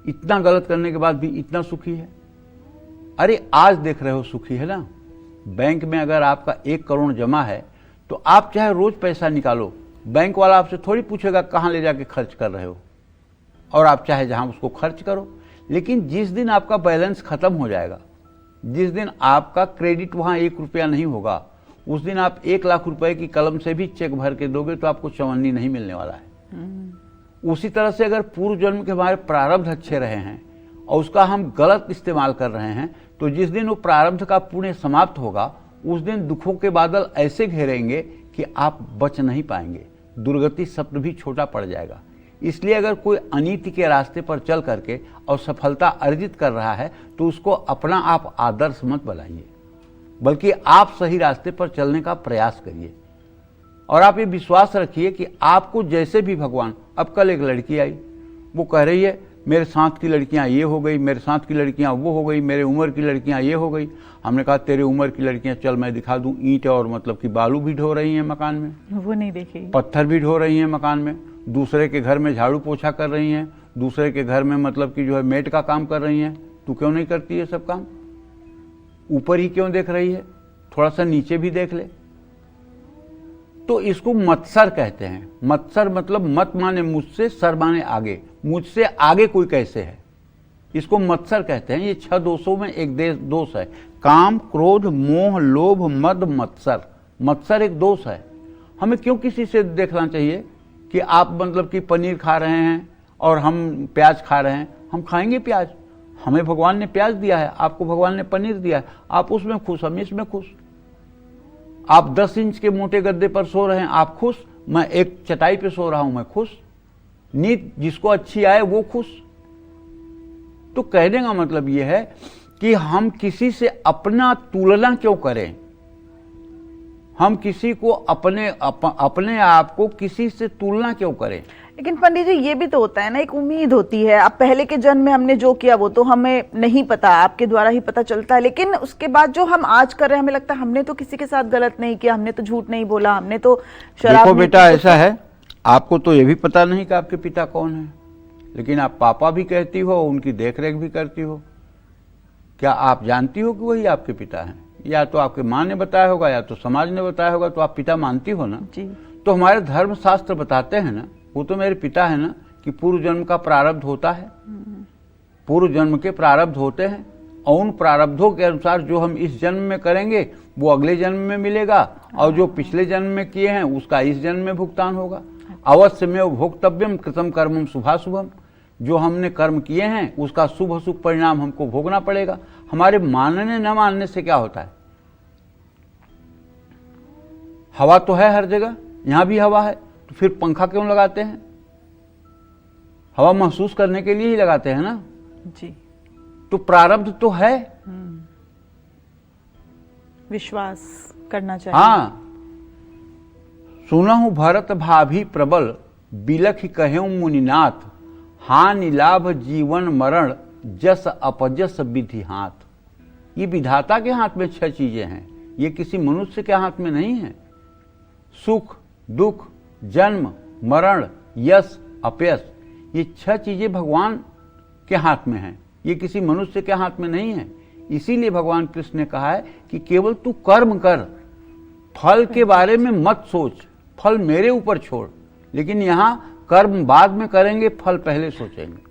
इतना गलत करने के बाद भी इतना सुखी है। अरे आज देख रहे हो सुखी है ना। बैंक में अगर आपका 1 करोड़ जमा है तो आप चाहे रोज पैसा निकालो, बैंक वाला आपसे थोड़ी पूछेगा कहाँ ले जाके खर्च कर रहे हो, और आप चाहे जहां उसको खर्च करो। लेकिन जिस दिन आपका बैलेंस खत्म हो जाएगा, जिस दिन आपका क्रेडिट वहां 1 रुपया नहीं होगा, उस दिन आप 1 लाख रुपए की कलम से भी चेक भर के दोगे तो आपको चवन्नी नहीं मिलने वाला है। उसी तरह से अगर पूर्व जन्म के हमारे प्रारब्ध अच्छे रहे हैं और उसका हम गलत इस्तेमाल कर रहे हैं, तो जिस दिन वो प्रारब्ध का पुण्य समाप्त होगा, उस दिन दुखों के बादल ऐसे घेरेंगे कि आप बच नहीं पाएंगे, दुर्गति शब्द भी छोटा पड़ जाएगा। इसलिए अगर कोई अनीति के रास्ते पर चल करके और सफलता अर्जित कर रहा है तो उसको अपना आप आदर्श मत बनाइए, बल्कि आप सही रास्ते पर चलने का प्रयास करिए। और आप ये विश्वास रखिए कि आपको जैसे भी भगवान, अब कल एक लड़की आई, वो कह रही है मेरे साथ की लड़कियां ये हो गई, मेरे साथ की लड़कियां वो हो गई, मेरे उम्र की लड़कियां ये हो गई। हमने कहा तेरे उम्र की लड़कियां चल मैं दिखा दूं, ईंट और मतलब कि बालू भी ढो रही हैं मकान में, वो नहीं देखी, पत्थर भी ढो रही हैं मकान में, दूसरे के घर में झाड़ू पोछा कर रही हैं, दूसरे के घर में मतलब कि जो है मेट का काम कर रही हैं। तू क्यों नहीं करती है सब काम? ऊपर ही क्यों देख रही है, थोड़ा सा नीचे भी देख ले। तो इसको मत्सर कहते हैं। मत्सर मतलब मत माने मुझसे, सर माने आगे, मुझसे आगे कोई कैसे है, इसको मत्सर कहते हैं। ये 6 दोषों में एक दोष है, काम, क्रोध, मोह, लोभ, मद, मत्सर। मत्सर एक दोष है। हमें क्यों किसी से देखना चाहिए कि आप मतलब कि पनीर खा रहे हैं और हम प्याज खा रहे हैं, हम खाएंगे प्याज, हमें भगवान ने प्याज दिया है, आपको भगवान ने पनीर दिया है, आप उसमें खुश, हम इसमें खुश। आप 10 इंच के मोटे गद्दे पर सो रहे हैं, आप खुश, मैं एक चटाई पे सो रहा हूं, मैं खुश। नींद जिसको अच्छी आए वो खुश। तो कहने का मतलब यह है कि हम किसी से अपना तुलना क्यों करें, हम किसी को अपने आप को किसी से तुलना क्यों करें। लेकिन पंडित जी ये भी तो होता है ना, एक उम्मीद होती है, अब पहले के जन्म में हमने जो किया वो तो हमें नहीं पता, आपके द्वारा ही पता चलता है, लेकिन उसके बाद जो हम आज कर रहे हैं हमें लगता है हमने तो किसी के साथ गलत नहीं किया, हमने तो झूठ नहीं बोला, हमने तो शराब देखो बेटा ऐसा है, आपको तो ये भी पता नहीं कि आपके पिता कौन है, लेकिन आप पापा भी कहती हो, उनकी देखरेख भी करती हो। क्या आप जानती हो कि वही आपके पिता हैं? या तो आपके माँ ने बताया होगा या तो समाज ने बताया होगा, तो आप पिता मानती हो ना जी। तो हमारे धर्म शास्त्र बताते हैं ना, वो तो मेरे पिता है ना, कि पूर्व जन्म का प्रारब्ध होता है, पूर्व जन्म के प्रारब्ध होते हैं, और उन प्रारब्धों के अनुसार जो हम इस जन्म में करेंगे वो अगले जन्म में मिलेगा, और जो पिछले जन्म में किए हैं उसका इस जन्म में भुगतान होगा। अवश्य में भोक्तव्यम कृतम कर्मम शुभाशुभम, जो हमने कर्म किए हैं उसका शुभ अशुभ परिणाम हमको भोगना पड़ेगा। हमारे मानने न मानने से क्या होता है? हवा तो है हर जगह, यहां भी हवा है, तो फिर पंखा क्यों लगाते हैं? हवा महसूस करने के लिए ही लगाते हैं ना जी। तो प्रारब्ध तो है, विश्वास करना चाहिए। हाँ, सुनहु भरत भाभी प्रबल, बिलख कहें मुनिनाथ, हानि लाभ जीवन मरण, जस अपजस विधि हाथ। ये विधाता के हाथ में 6 चीजें हैं, ये किसी मनुष्य के हाथ में नहीं है। सुख, दुख, जन्म, मरण, यश, अपयश, ये 6 चीजें भगवान के हाथ में हैं, ये किसी मनुष्य के हाथ में नहीं है। इसीलिए भगवान कृष्ण ने कहा है कि केवल तू कर्म कर, फल के बारे में मत सोच, फल मेरे ऊपर छोड़। लेकिन यहां कर्म बाद में करेंगे, फल पहले सोचेंगे।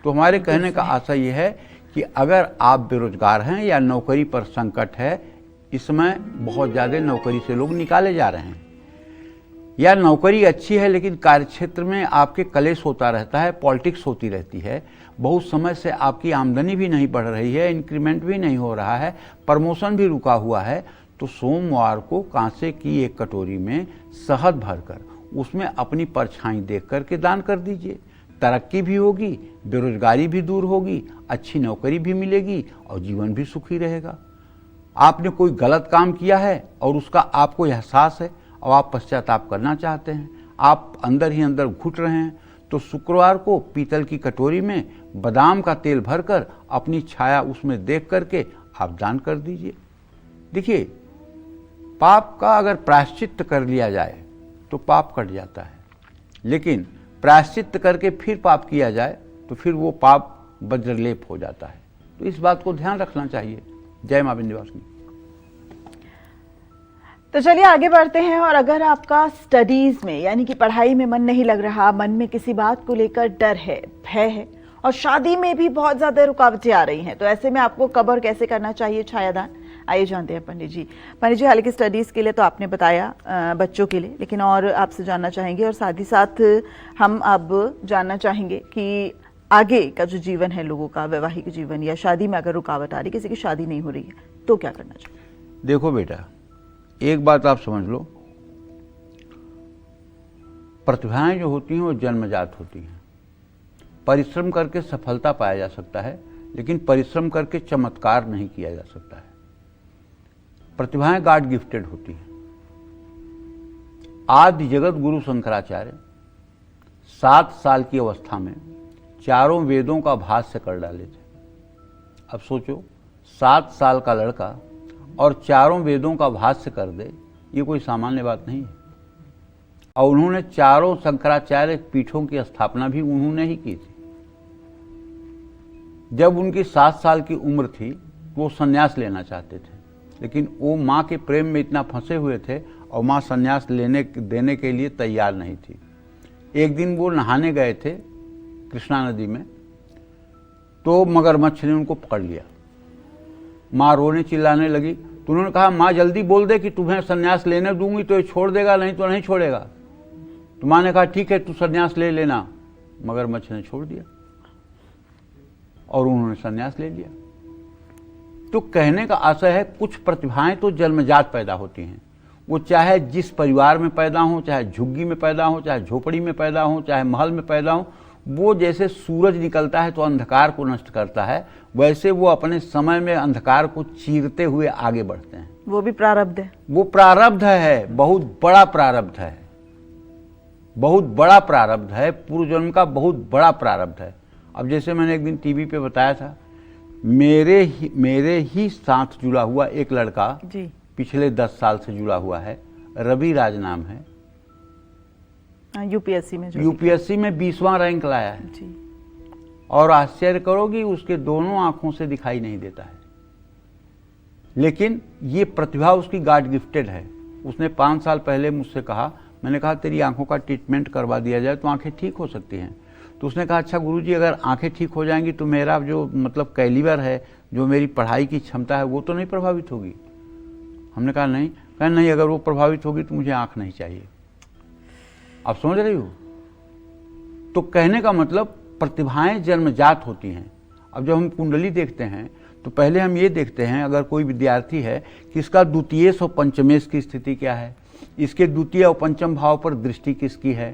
तो हमारे कहने का आशा यह है कि अगर आप बेरोजगार हैं या नौकरी पर संकट है, इस समय बहुत ज़्यादा नौकरी से लोग निकाले जा रहे हैं, या नौकरी अच्छी है लेकिन कार्यक्षेत्र में आपके कलेश होता रहता है, पॉलिटिक्स होती रहती है, बहुत समय से आपकी आमदनी भी नहीं बढ़ रही है, इंक्रीमेंट भी नहीं हो रहा है, प्रमोशन भी रुका हुआ है, तो सोमवार को कांसे की एक कटोरी में शहद भरकर उसमें अपनी परछाई देख करके दान कर दीजिए। तरक्की भी होगी, बेरोजगारी भी दूर होगी, अच्छी नौकरी भी मिलेगी और जीवन भी सुखी रहेगा। आपने कोई गलत काम किया है और उसका आपको एहसास है और आप पश्चाताप करना चाहते हैं, आप अंदर ही अंदर घुट रहे हैं, तो शुक्रवार को पीतल की कटोरी में बादाम का तेल भरकर अपनी छाया उसमें देख करके आप दान कर दीजिए। देखिए, पाप का अगर प्रायश्चित्त कर लिया जाए तो पाप कट जाता है, लेकिन प्रायश्चित्त करके फिर पाप किया जाए तो फिर वो पाप वज्रलेप हो जाता है। तो इस बात को ध्यान रखना चाहिए। जय मां विंध्यवासिनी। तो चलिए आगे बढ़ते हैं। और अगर आपका स्टडीज में यानी कि पढ़ाई में मन नहीं लग रहा, मन में किसी बात को लेकर डर है, भय है और शादी में भी बहुत ज्यादा रुकावटें आ रही हैं, तो ऐसे में आपको कब और कैसे करना चाहिए छायादान, आइए जानते हैं पंडित जी। पंडित जी, हालांकि स्टडीज के लिए तो आपने बताया बच्चों के लिए, लेकिन और आपसे जानना चाहेंगे और साथ ही साथ हम अब जानना चाहेंगे कि आगे का जो जीवन है लोगों का, वैवाहिक जीवन या शादी में अगर रुकावट आ रही, किसी की शादी नहीं हो रही है, तो क्या करना चाहिए? देखो बेटा, एक बात आप समझ लो, प्रतिभाएं जो होती हैं वो जन्मजात होती हैं। परिश्रम करके सफलता पाया जा सकता है, लेकिन परिश्रम करके चमत्कार नहीं किया जा सकता है। प्रतिभाएं गॉड गिफ्टेड होती हैं। आदि जगत गुरु शंकराचार्य 7 साल की अवस्था में चारों वेदों का भाष्य कर डाले थे। अब सोचो, 7 साल का लड़का और चारों वेदों का भाष्य कर दे, ये कोई सामान्य बात नहीं है। और उन्होंने चारों शंकराचार्य पीठों की स्थापना भी उन्होंने ही की थी। जब उनकी 7 साल की उम्र थी वो संन्यास लेना चाहते थे, लेकिन वो माँ के प्रेम में इतना फंसे हुए थे और माँ संन्यास देने के लिए तैयार नहीं थी। एक दिन वो नहाने गए थे कृष्णा नदी में, तो मगरमच्छ ने उनको पकड़ लिया। माँ रोने चिल्लाने लगी, तो उन्होंने कहा, माँ जल्दी बोल दे कि तुम्हें संन्यास लेने दूंगी तो ये छोड़ देगा, नहीं तो नहीं छोड़ेगा। तो माँ ने कहा, ठीक है, तू संन्यास ले लेना। मगरमच्छ ने छोड़ दिया और उन्होंने संन्यास ले लिया। तो कहने का आशय है, कुछ प्रतिभाएं तो जन्मजात पैदा होती हैं। वो चाहे जिस परिवार में पैदा हो, चाहे झुग्गी में पैदा हो, चाहे झोपड़ी में पैदा हो, चाहे महल में पैदा हो, वो जैसे सूरज निकलता है तो अंधकार को नष्ट करता है, वैसे वो अपने समय में अंधकार को चीरते हुए आगे बढ़ते हैं। वो भी प्रारब्ध है। वो प्रारब्ध है, बहुत बड़ा प्रारब्ध है, बहुत बड़ा प्रारब्ध है, पूर्व जन्म का बहुत बड़ा प्रारब्ध है। अब जैसे मैंने एक दिन टीवी पे बताया था, मेरे ही साथ जुड़ा हुआ एक लड़का जी, पिछले 10 साल से जुड़ा हुआ है, रवि राज नाम है, यूपीएससी में 20वां रैंक लाया है जी। और आश्चर्य करोगी, उसके दोनों आंखों से दिखाई नहीं देता है, लेकिन ये प्रतिभा उसकी गॉड गिफ्टेड है। उसने 5 साल पहले मुझसे कहा, मैंने कहा तेरी आंखों का ट्रीटमेंट करवा दिया जाए तो आंखें ठीक हो सकती हैं। तो उसने कहा, अच्छा गुरुजी, अगर आंखें ठीक हो जाएंगी तो मेरा जो मतलब कैलिबर है, जो मेरी पढ़ाई की क्षमता है, वो तो नहीं प्रभावित होगी? हमने कहा नहीं। कहा नहीं, अगर वो प्रभावित होगी तो मुझे आंख नहीं चाहिए। आप समझ रही हो? तो कहने का मतलब प्रतिभाएं जन्मजात होती हैं। अब जब हम कुंडली देखते हैं तो पहले हम ये देखते हैं, अगर कोई विद्यार्थी है कि इसका द्वितीयेश और पंचमेश की स्थिति क्या है, इसके द्वितीय और पंचम भाव पर दृष्टि किसकी है,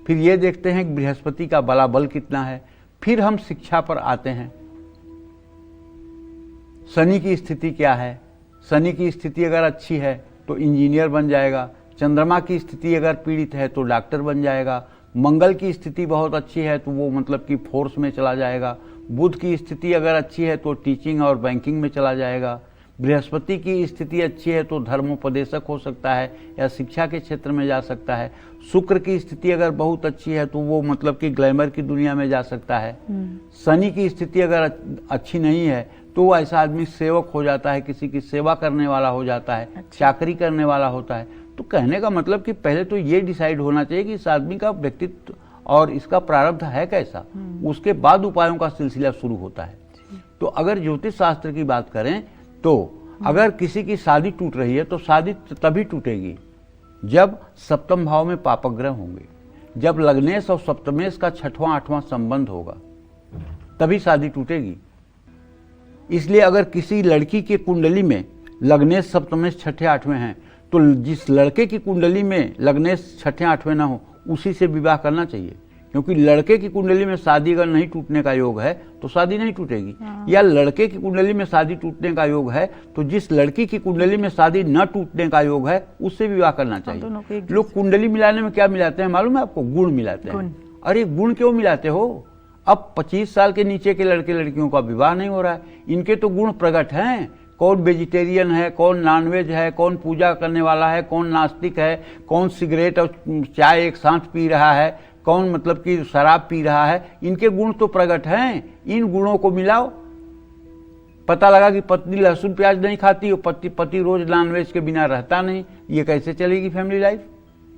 फिर ये देखते हैं कि बृहस्पति का बलाबल कितना है, फिर हम शिक्षा पर आते हैं, शनि की स्थिति क्या है, शनि की स्थिति अगर अच्छी है तो इंजीनियर बन जाएगा, चंद्रमा की स्थिति अगर पीड़ित है तो डॉक्टर बन जाएगा, मंगल की स्थिति बहुत अच्छी है तो वो मतलब कि फोर्स में चला जाएगा, बुध की स्थिति अगर अच्छी है तो टीचिंग और बैंकिंग में चला जाएगा, बृहस्पति की स्थिति अच्छी है तो धर्मोपदेशक हो सकता है या शिक्षा के क्षेत्र में जा सकता है, शुक्र की स्थिति अगर बहुत अच्छी है तो वो मतलब कि ग्लैमर की दुनिया में जा सकता है, शनि की स्थिति अगर अच्छी नहीं है तो वो ऐसा आदमी सेवक हो जाता है, किसी की सेवा करने वाला हो जाता है, चाकरी करने वाला होता है। तो कहने का मतलब कि पहले तो ये डिसाइड होना चाहिए कि इस आदमी का व्यक्तित्व और इसका प्रारब्ध है कैसा, उसके बाद उपायों का सिलसिला शुरू होता है। तो तो अगर ज्योतिष शास्त्र की बात करें तो अगर किसी की शादी टूट रही है तो शादी तभी टूटेगी जब सप्तम भाव में पापग्रह होंगे, जब लग्नेश और सप्तमेश का 6वां 8वां संबंध होगा, तभी शादी टूटेगी। इसलिए अगर किसी लड़की के कुंडली में लग्नेश सप्तमेश 6ठे 8वें हैं तो जिस लड़के की कुंडली में लग्नेश 6ठे 8वें ना हो उसी से विवाह करना चाहिए, क्योंकि लड़के की कुंडली में शादी अगर नहीं टूटने का योग है तो शादी नहीं टूटेगी। या लड़के की कुंडली में शादी टूटने का योग है तो जिस लड़की की कुंडली में शादी न टूटने का योग है उससे विवाह करना चाहिए। लोग कुंडली मिलाने में क्या मिलाते हैं मालूम है आपको? गुण मिलाते हैं। अरे गुण क्यों मिलाते हो? अब 25 साल के नीचे के लड़के लड़कियों का विवाह नहीं हो रहा है, इनके तो गुण प्रकट हैं। कौन वेजिटेरियन है, कौन नॉनवेज है, कौन पूजा करने वाला है, कौन नास्तिक है, कौन सिगरेट और चाय एक साथ पी रहा है, कौन मतलब कि शराब पी रहा है, इनके गुण तो प्रकट हैं। इन गुणों को मिलाओ, पता लगा कि पत्नी लहसुन प्याज नहीं खाती और पति रोज नॉनवेज के बिना रहता नहीं, ये कैसे चलेगी फैमिली लाइफ?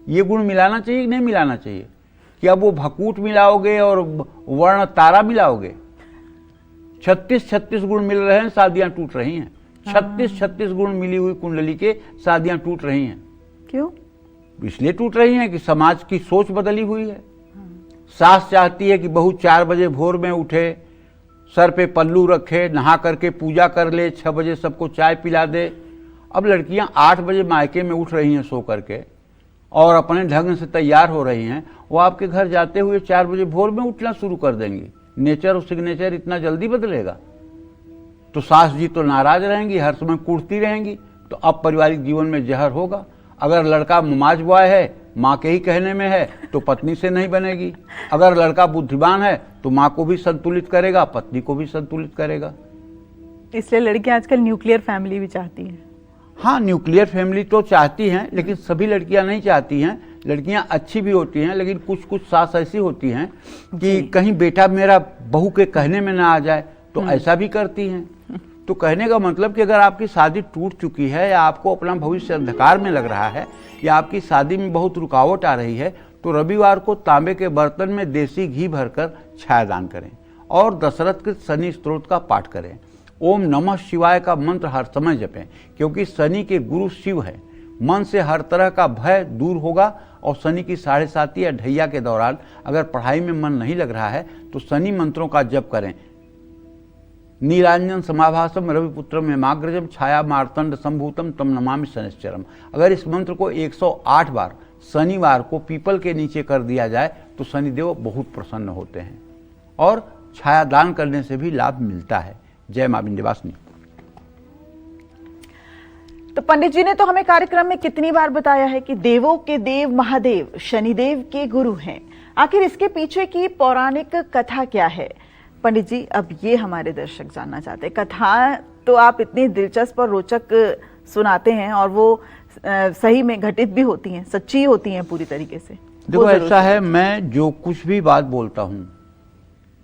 ये गुण मिलाना चाहिए कि नहीं मिलाना चाहिए? कि अब वो भकूट मिलाओगे और वर्ण तारा मिलाओगे? 36 गुण मिल रहे हैं, शादियां टूट रही हैं। 36 गुण मिली हुई कुंडली के शादियां टूट रही हैं। क्यों? इसलिए टूट रही हैं कि समाज की सोच बदली हुई है। सास चाहती है कि बहू 4 बजे भोर में उठे, सर पे पल्लू रखे, नहा करके पूजा कर ले, 6 बजे सबको चाय पिला दे। अब लड़कियां 8 बजे मायके में उठ रही हैं सो करके और अपने ढंग से तैयार हो रही हैं, वो आपके घर जाते हुए 4 बजे भोर में उठना शुरू कर देंगी। नेचर और सिग्नेचर इतना जल्दी बदलेगा? तो सास जी तो नाराज रहेंगी, हर समय कुड़ती रहेंगी, तो अब पारिवारिक जीवन में जहर होगा। अगर लड़का ममाज बॉय है, माँ के ही कहने में है, तो पत्नी से नहीं बनेगी। अगर लड़का बुद्धिमान है तो माँ को भी संतुलित करेगा, पत्नी को भी संतुलित करेगा। इसलिए लड़कियां आजकल न्यूक्लियर फैमिली भी चाहती हैं। हाँ, न्यूक्लियर फैमिली तो चाहती हैं, लेकिन सभी लड़कियां नहीं चाहती हैं। लड़कियां अच्छी भी होती हैं, लेकिन कुछ सास ऐसी होती हैं कि कहीं बेटा मेरा बहू के कहने में ना आ जाए, तो ऐसा भी करती हैं। तो कहने का मतलब कि अगर आपकी शादी टूट चुकी है या आपको अपना भविष्य अंधकार में लग रहा है या आपकी शादी में बहुत रुकावट आ रही है, तो रविवार को तांबे के बर्तन में देसी घी भरकर छायादान करें और दशरथ कृत शनि स्तोत्र का पाठ करें। ओम नमः शिवाय का मंत्र हर समय जपें, क्योंकि शनि के गुरु शिव है। मन से हर तरह का भय दूर होगा। और शनि की 7.5 या ढैया के दौरान अगर पढ़ाई में मन नहीं लग रहा है तो शनि मंत्रों का जप करें। नीलांजन समाभासम रविपुत्रम हेमाग्रजम छाया मार्तंड संभूतम तम नमामि शनिश्चरम। अगर इस मंत्र को 108 बार शनिवार को पीपल के नीचे कर दिया जाए तो शनिदेव बहुत प्रसन्न होते हैं और छाया दान करने से भी लाभ मिलता है। जय मां विंध्यवासिनी। तो पंडित जी ने तो हमें कार्यक्रम में कितनी बार बताया है कि देवों के देव महादेव शनिदेव के गुरु हैं। आखिर इसके पीछे की पौराणिक कथा क्या है? पंडित जी, अब ये हमारे दर्शक जानना चाहते हैं। कथा तो आप इतनी दिलचस्प और रोचक सुनाते हैं और वो सही में घटित भी होती हैं, सच्ची होती हैं पूरी तरीके से। देखो ऐसा है, मैं जो कुछ भी बात बोलता हूँ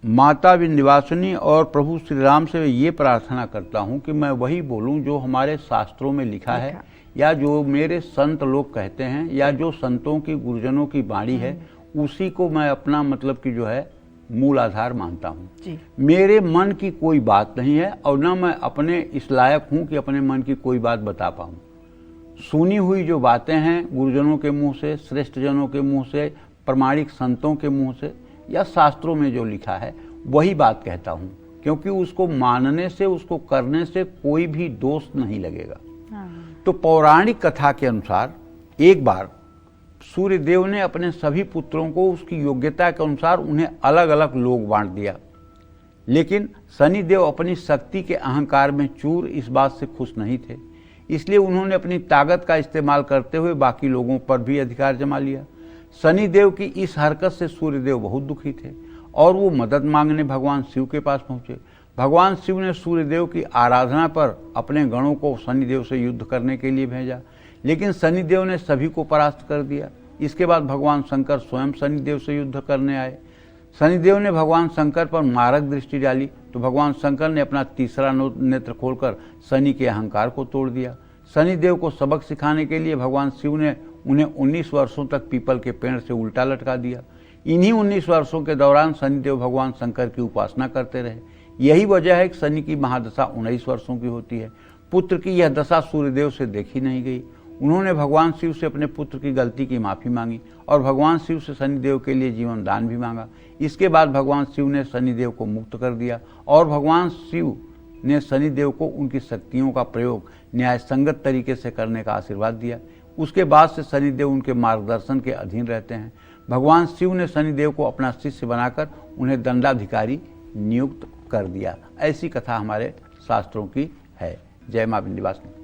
माता विंध्यवासिनी और प्रभु श्री राम से ये प्रार्थना करता हूँ कि मैं वही बोलूँ जो हमारे शास्त्रों में लिखा है या जो मेरे संत लोग कहते हैं या जो संतों की गुरुजनों की वाणी है, उसी को मैं अपना मतलब कि जो है मूल आधार मानता हूँ। मेरे मन की कोई बात नहीं है और न मैं अपने इस लायक हूँ कि अपने मन की कोई बात बता पाऊँ। सुनी हुई जो बातें हैं गुरुजनों के मुंह से, श्रेष्ठ जनों के मुंह से, प्रमाणिक संतों के मुंह से या शास्त्रों में जो लिखा है वही बात कहता हूँ, क्योंकि उसको मानने से, उसको करने से कोई भी दोष नहीं लगेगा। तो पौराणिक कथा के अनुसार एक बार सूर्य देव ने अपने सभी पुत्रों को उसकी योग्यता के अनुसार उन्हें अलग अलग लोग बांट दिया, लेकिन शनि देव अपनी शक्ति के अहंकार में चूर इस बात से खुश नहीं थे। इसलिए उन्होंने अपनी ताकत का इस्तेमाल करते हुए बाकी लोगों पर भी अधिकार जमा लिया। शनि देव की इस हरकत से सूर्य देव बहुत दुखी थे और वो मदद मांगने भगवान शिव के पास पहुंचे। भगवान शिव ने सूर्य देव की आराधना पर अपने गणों को शनि देव से युद्ध करने के लिए भेजा, लेकिन शनि देव ने सभी को परास्त कर दिया। इसके बाद भगवान शंकर स्वयं शनि देव से युद्ध करने आए। शनि देव ने भगवान शंकर पर मारक दृष्टि डाली तो भगवान शंकर ने अपना तीसरा नेत्र खोलकर शनि के अहंकार को तोड़ दिया। शनि देव को सबक सिखाने के लिए भगवान शिव ने उन्हें 19 वर्षों तक पीपल के पेड़ से उल्टा लटका दिया। इन्हीं 19 वर्षों के दौरान शनिदेव भगवान शंकर की उपासना करते रहे। यही वजह है कि शनि की महादशा 19 वर्षों की होती है। पुत्र की यह दशा सूर्यदेव से देखी नहीं गई। उन्होंने भगवान शिव से अपने पुत्र की गलती की माफ़ी मांगी और भगवान शिव से शनिदेव के लिए जीवन दान भी मांगा। इसके बाद भगवान शिव ने शनिदेव को मुक्त कर दिया और भगवान शिव ने शनिदेव को उनकी शक्तियों का प्रयोग न्याय संगत तरीके से करने का आशीर्वाद दिया। उसके बाद से शनिदेव उनके मार्गदर्शन के अधीन रहते हैं। भगवान शिव ने शनिदेव को अपना शिष्य बनाकर उन्हें दंडाधिकारी नियुक्त कर दिया। ऐसी कथा हमारे शास्त्रों की है। जय मां विंध्यवासिनी।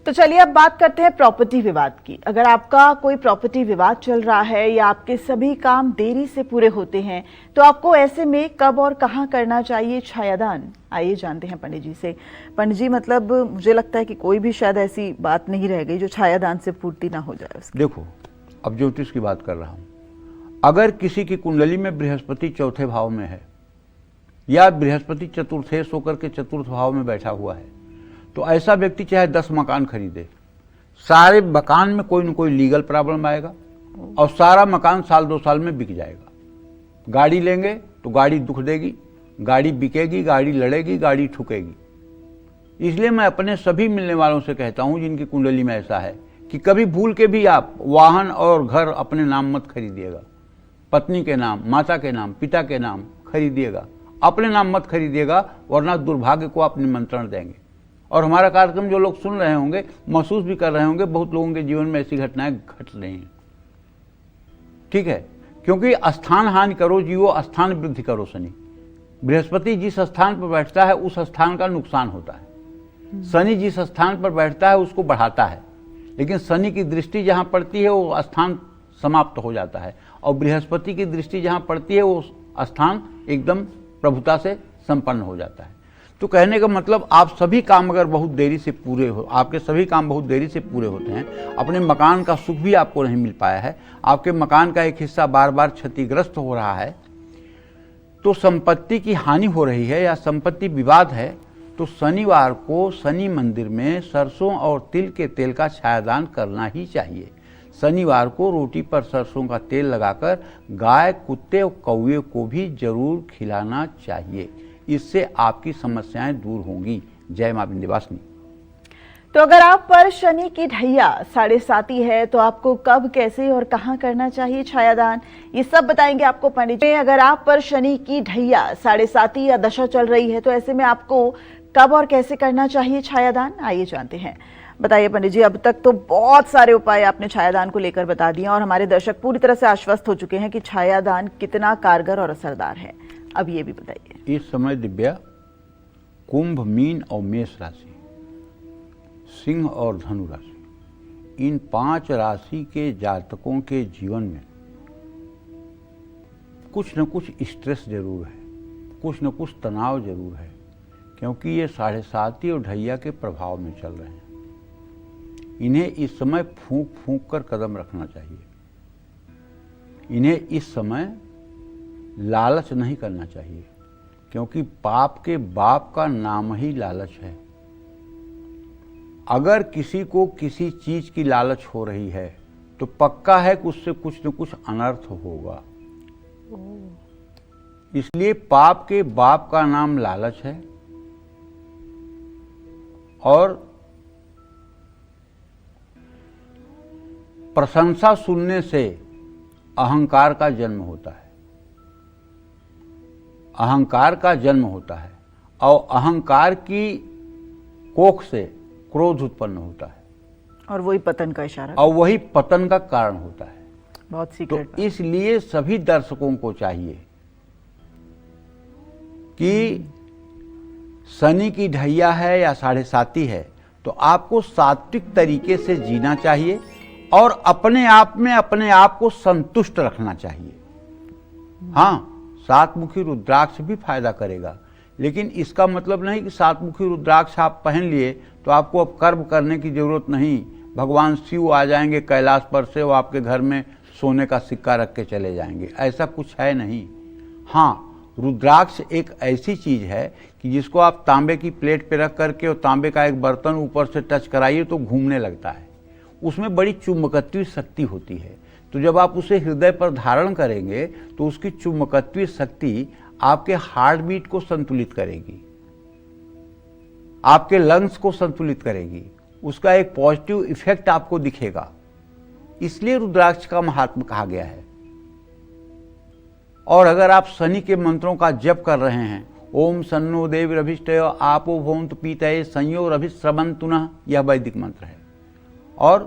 तो चलिए अब बात करते हैं प्रॉपर्टी विवाद की। अगर आपका कोई प्रॉपर्टी विवाद चल रहा है या आपके सभी काम देरी से पूरे होते हैं तो आपको ऐसे में कब और कहां करना चाहिए छायादान? आइए जानते हैं पंडित जी से। पंडित जी, मतलब मुझे लगता है कि कोई भी शायद ऐसी बात नहीं रह गई जो छायादान से पूर्ति ना हो जाए उसकी। देखो, अब ज्योतिष की बात कर रहा हूं। अगर किसी की कुंडली में बृहस्पति चौथे भाव में है या बृहस्पति चतुर्थेश होकर के चतुर्थ भाव में बैठा हुआ है तो ऐसा व्यक्ति चाहे 10 मकान खरीदे, सारे मकान में कोई न कोई लीगल प्रॉब्लम आएगा और सारा मकान साल 2 साल में बिक जाएगा। गाड़ी लेंगे तो गाड़ी दुख देगी, गाड़ी बिकेगी, गाड़ी लड़ेगी, गाड़ी ठुकेगी। इसलिए मैं अपने सभी मिलने वालों से कहता हूं जिनकी कुंडली में ऐसा है कि कभी भूल के भी आप वाहन और घर अपने नाम मत खरीदिएगा। पत्नी के नाम, माता के नाम, पिता के नाम खरीदिएगा, अपने नाम मत खरीदिएगा, वरना दुर्भाग्य को आप निमंत्रण देंगे। और हमारा कार्यक्रम जो लोग सुन रहे होंगे, महसूस भी कर रहे होंगे, बहुत लोगों के जीवन में ऐसी घटनाएं घट रही हैं। ठीक है, क्योंकि स्थान हानि करो जीवो, स्थान वृद्धि करो शनि। बृहस्पति जिस स्थान पर बैठता है उस स्थान का नुकसान होता है। शनि जिस स्थान पर बैठता है उसको बढ़ाता है, लेकिन शनि की दृष्टि जहां पड़ती है वो स्थान समाप्त हो जाता है और बृहस्पति की दृष्टि जहां पड़ती है वो स्थान एकदम प्रभुता से संपन्न हो जाता है। तो कहने का मतलब, आप सभी काम अगर बहुत देरी से पूरे हो, आपके सभी काम बहुत देरी से पूरे होते हैं, अपने मकान का सुख भी आपको नहीं मिल पाया है, आपके मकान का एक हिस्सा बार बार क्षतिग्रस्त हो रहा है, तो संपत्ति की हानि हो रही है या संपत्ति विवाद है, तो शनिवार को शनि मंदिर में सरसों और तिल के तेल का छायादान करना ही चाहिए। शनिवार को रोटी पर सरसों का तेल लगाकर गाय, कुत्ते और कौवे को भी जरूर खिलाना चाहिए। इससे आपकी समस्याएं दूर होंगी। जय मां विंध्यवासिनी। तो अगर आप पर शनि की ढैया 7.5 है तो आपको कब, कैसे और कहां करना चाहिए छायादान, ये सब बताएंगे आपको पंडित जी। अगर आप पर शनि की ढैया 7.5 या दशा चल रही है तो ऐसे में आपको कब और कैसे करना चाहिए छायादान, आइए जानते हैं। बताइए पंडित जी, अब तक तो बहुत सारे उपाय आपने छायादान को लेकर बता दिए और हमारे दर्शक पूरी तरह से आश्वस्त हो चुके हैं कि छायादान कितना कारगर और असरदार है। अब ये भी बताइए। इस समय दिव्या, कुंभ, मीन और मेष राशि, सिंह और धनु राशि, इन 5 राशि के जातकों के जीवन में कुछ न कुछ स्ट्रेस जरूर है, कुछ न कुछ तनाव जरूर है, क्योंकि ये 7.5 और ढैया के प्रभाव में चल रहे हैं। इन्हें इस समय फूंक फूंक कर कदम रखना चाहिए। इन्हें इस समय लालच नहीं करना चाहिए, क्योंकि पाप के बाप का नाम ही लालच है। अगर किसी को किसी चीज की लालच हो रही है तो पक्का है कि उससे कुछ न कुछ अनर्थ होगा। इसलिए पाप के बाप का नाम लालच है और प्रशंसा सुनने से अहंकार का जन्म होता है। अहंकार का जन्म होता है और अहंकार की कोख से क्रोध उत्पन्न होता है और वही पतन का इशारा, और वही पतन का कारण होता है। बहुत सीक्रेट तो इसलिए सभी दर्शकों को चाहिए कि शनि की ढैया है या 7.5 है तो आपको सात्विक तरीके से जीना चाहिए और अपने आप को संतुष्ट रखना चाहिए। हाँ, 7 मुखी रुद्राक्ष भी फायदा करेगा, लेकिन इसका मतलब नहीं कि 7 मुखी रुद्राक्ष आप पहन लिए तो आपको अब कर्म करने की जरूरत नहीं। भगवान शिव आ जाएंगे कैलाश पर से, वो आपके घर में सोने का सिक्का रख के चले जाएंगे, ऐसा कुछ है नहीं। हाँ, रुद्राक्ष एक ऐसी चीज है कि जिसको आप तांबे की प्लेट पे रख करके और तांबे का एक बर्तन ऊपर से टच कराइए तो घूमने लगता है। उसमें बड़ी चुंबकत्वीय शक्ति होती है, तो जब आप उसे हृदय पर धारण करेंगे तो उसकी चुंबकत्वीय शक्ति आपके हार्ट बीट को संतुलित करेगी, आपके लंग्स को संतुलित करेगी, उसका एक पॉजिटिव इफेक्ट आपको दिखेगा। इसलिए रुद्राक्ष का महात्म कहा गया है। और अगर आप शनि के मंत्रों का जप कर रहे हैं, ओम सन्नो देवरभिष्टयो आपो भवन्तु पीतये संयोरभिस्रवन्तुनः, यह वैदिक मंत्र है। और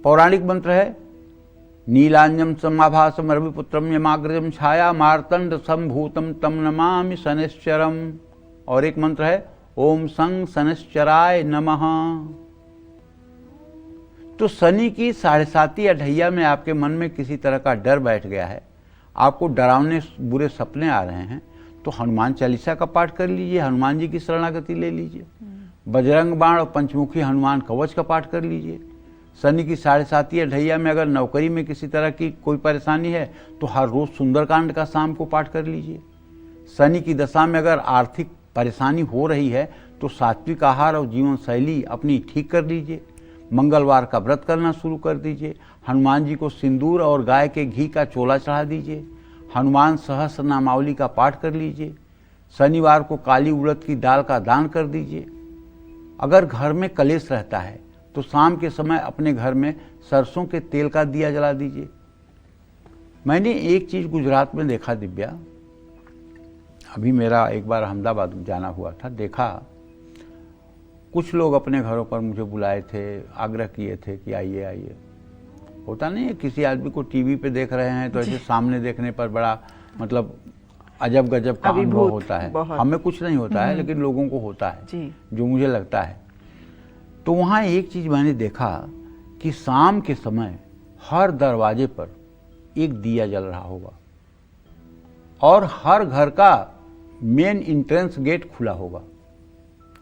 पौराणिक मंत्र है नीलांजम समाभासम रविपुत्रम यमाग्रजम छाया मार्तंड संभूतम तम नमामि शनैश्चरम। और एक मंत्र है ओम सं शनैश्चराय नमः। तो शनि की 7.5 अढ़ैया में आपके मन में किसी तरह का डर बैठ गया है, आपको डरावने बुरे सपने आ रहे हैं, तो हनुमान चालीसा का पाठ कर लीजिए, हनुमान जी की शरणागति ले लीजिए, बजरंग बाण और पंचमुखी हनुमान कवच का पाठ कर लीजिए। शनि की 7.5 अढ़ैया में अगर नौकरी में किसी तरह की कोई परेशानी है तो हर रोज सुंदरकांड का शाम को पाठ कर लीजिए। शनि की दशा में अगर आर्थिक परेशानी हो रही है तो सात्विक आहार और जीवन शैली अपनी ठीक कर लीजिए। मंगलवार का व्रत करना शुरू कर दीजिए। हनुमान जी को सिंदूर और गाय के घी का चोला चढ़ा दीजिए। हनुमान सहस्र नामावली का पाठ कर लीजिए। शनिवार को काली उड़द की दाल का दान कर दीजिए। अगर घर में कलेश रहता है तो शाम के समय अपने घर में सरसों के तेल का दिया जला दीजिए। मैंने एक चीज गुजरात में देखा दिव्या, अभी मेरा एक बार अहमदाबाद जाना हुआ था, देखा कुछ लोग अपने घरों पर मुझे बुलाए थे, आग्रह किए थे कि आइए आइए। होता नहीं है किसी आदमी को टीवी पे देख रहे हैं तो ऐसे सामने देखने पर बड़ा मतलब अजब गजब का अनुभव होता है। हमें कुछ नहीं होता है लेकिन लोगों को होता है, जो मुझे लगता है। तो वहाँ एक चीज मैंने देखा कि शाम के समय हर दरवाजे पर एक दिया जल रहा होगा और हर घर का मेन एंट्रेंस गेट खुला होगा।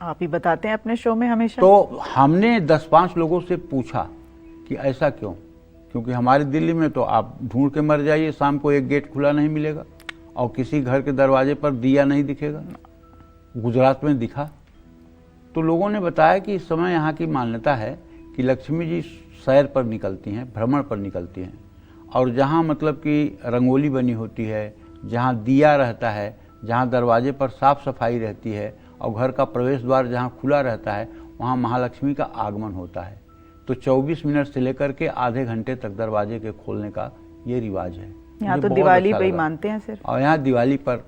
आप ही बताते हैं अपने शो में हमेशा। तो हमने 10-5 लोगों से पूछा कि ऐसा क्यों, क्योंकि हमारे दिल्ली में तो आप ढूंढ के मर जाइए, शाम को एक गेट खुला नहीं मिलेगा और किसी घर के दरवाजे पर दिया नहीं दिखेगा। गुजरात में दिखा। तो लोगों ने बताया कि इस समय यहाँ की मान्यता है कि लक्ष्मी जी सैर पर निकलती हैं, भ्रमण पर निकलती हैं, और जहाँ मतलब कि रंगोली बनी होती है, जहाँ दिया रहता है, जहाँ दरवाजे पर साफ सफाई रहती है और घर का प्रवेश द्वार जहाँ खुला रहता है, वहाँ महालक्ष्मी का आगमन होता है। तो 24 मिनट से लेकर के आधे घंटे तक दरवाजे के खोलने का ये रिवाज है। यहाँ तो दिवाली पे ही मानते हैं सिर्फ, और यहाँ दिवाली पर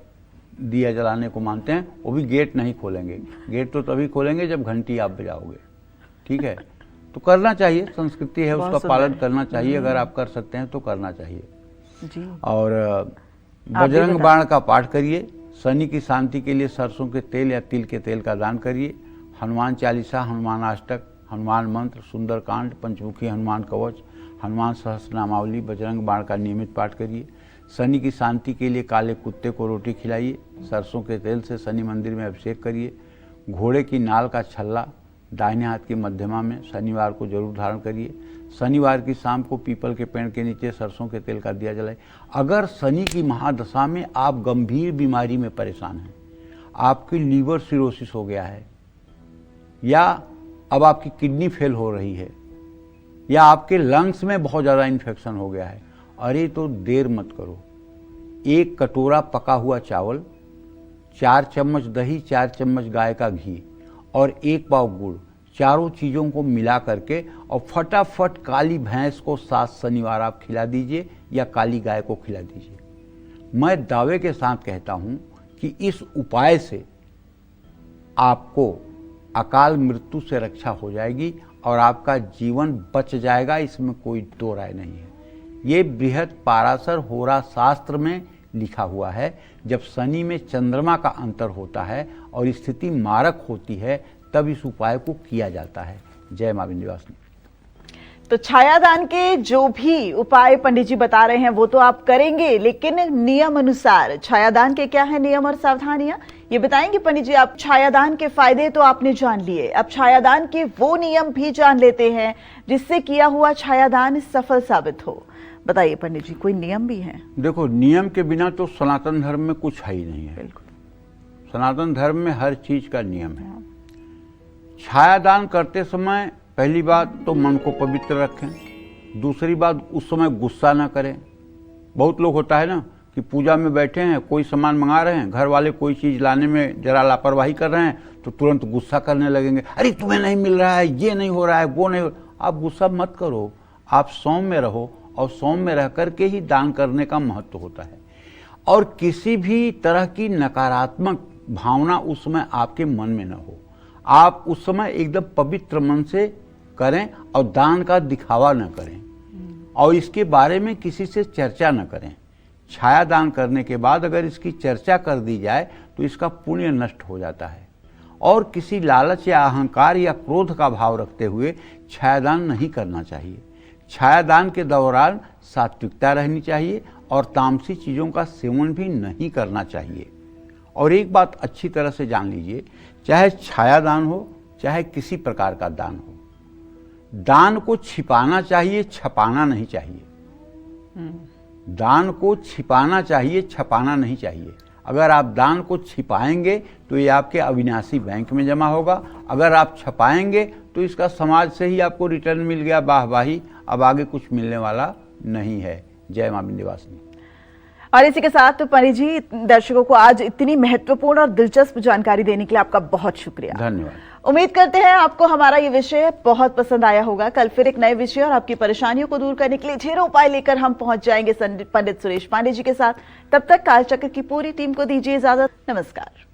दिया जलाने को मानते हैं। वो भी गेट नहीं खोलेंगे, गेट तो तभी खोलेंगे जब घंटी आप बजाओगे। ठीक है, तो करना चाहिए, संस्कृति है उसका पालन करना चाहिए। अगर आप कर सकते हैं तो करना चाहिए जी। और बजरंग बाण का पाठ करिए। शनि की शांति के लिए सरसों के तेल या तिल के तेल का दान करिए। हनुमान चालीसा, हनुमान अष्टक, हनुमान मंत्र, सुंदरकांड, पंचमुखी हनुमान कवच, हनुमान सहस्रनामावली, बजरंग बाण का नियमित पाठ करिए। शनि की शांति के लिए काले कुत्ते को रोटी खिलाइए। सरसों के तेल से शनि मंदिर में अभिषेक करिए। घोड़े की नाल का छल्ला दाहिने हाथ की मध्यमा में शनिवार को जरूर धारण करिए। शनिवार की शाम को पीपल के पेड़ के नीचे सरसों के तेल का दिया जलाए। अगर शनि की महादशा में आप गंभीर बीमारी में परेशान हैं, आपकी लीवर सिरोसिस हो गया है, या अब आपकी किडनी फेल हो रही है, या आपके लंग्स में बहुत ज़्यादा इन्फेक्शन हो गया है, अरे तो देर मत करो। 1 कटोरा पका हुआ चावल, 4 चम्मच दही, 4 चम्मच गाय का घी और 1 पाव गुड़, चारों चीज़ों को मिला करके और फटाफट काली भैंस को 7 शनिवार आप खिला दीजिए या काली गाय को खिला दीजिए। मैं दावे के साथ कहता हूं कि इस उपाय से आपको अकाल मृत्यु से रक्षा हो जाएगी और आपका जीवन बच जाएगा, इसमें कोई दो राय नहीं है। ये बृहद पाराशर होरा शास्त्र में लिखा हुआ है। जब शनि में चंद्रमा का अंतर होता है और स्थिति मारक होती है तब इस उपाय को किया जाता है। जय मां विंध्यवासिनी। तो छायादान के जो भी उपाय पंडित जी बता रहे हैं वो तो आप करेंगे, लेकिन नियम अनुसार छायादान के क्या है नियम और सावधानियां, ये बताएंगे पंडित जी। आप छायादान के फायदे तो आपने जान लिए, अब छायादान के वो नियम भी जान लेते हैं जिससे किया हुआ छायादान सफल साबित हो। बताइए पंडित जी, कोई नियम भी है? देखो, नियम के बिना तो सनातन धर्म में कुछ है ही नहीं है। बिल्कुल, सनातन धर्म में हर चीज का नियम है। छायादान करते समय पहली बात तो मन को पवित्र रखें। दूसरी बात, उस समय गुस्सा ना करें। बहुत लोग होता है ना कि पूजा में बैठे हैं, कोई सामान मंगा रहे हैं, घर वाले कोई चीज़ लाने में जरा लापरवाही कर रहे हैं तो तुरंत गुस्सा करने लगेंगे, अरे तुम्हें नहीं मिल रहा है, ये नहीं हो रहा है, वो नहीं हो। आप गुस्सा मत करो, आप सौम्य रहो, और सौम्य रह करके ही दान करने का महत्व होता है। और किसी भी तरह की नकारात्मक भावना उस समय आपके मन में न हो। आप उस समय एकदम पवित्र मन से करें और दान का दिखावा न करें और इसके बारे में किसी से चर्चा न करें। छाया दान करने के बाद अगर इसकी चर्चा कर दी जाए तो इसका पुण्य नष्ट हो जाता है। और किसी लालच या अहंकार या क्रोध का भाव रखते हुए छायादान नहीं करना चाहिए। छायादान के दौरान सात्विकता रहनी चाहिए और तामसी चीज़ों का सेवन भी नहीं करना चाहिए। और एक बात अच्छी तरह से जान लीजिए, चाहे छायादान हो चाहे किसी प्रकार का दान हो, दान को छिपाना चाहिए, छपाना नहीं चाहिए। दान को छिपाना चाहिए, छपाना नहीं चाहिए। अगर आप दान को छिपाएंगे तो ये आपके अविनाशी बैंक में जमा होगा, अगर आप छपाएंगे तो इसका समाज से ही आपको रिटर्न मिल गया, वाहवाही, अब आगे कुछ मिलने वाला नहीं है। जय मां विंध्यवासिनी। और इसी के साथ पंडित जी, दर्शकों को आज इतनी महत्वपूर्ण और दिलचस्प जानकारी देने के लिए आपका बहुत शुक्रिया। धन्यवाद। उम्मीद करते हैं आपको हमारा ये विषय बहुत पसंद आया होगा। कल फिर एक नए विषय और आपकी परेशानियों को दूर करने के लिए ढेरों उपाय लेकर हम पहुंच जाएंगे पंडित सुरेश पांडे जी के साथ। तब तक कालचक्र की पूरी टीम को दीजिए इजाजत। नमस्कार।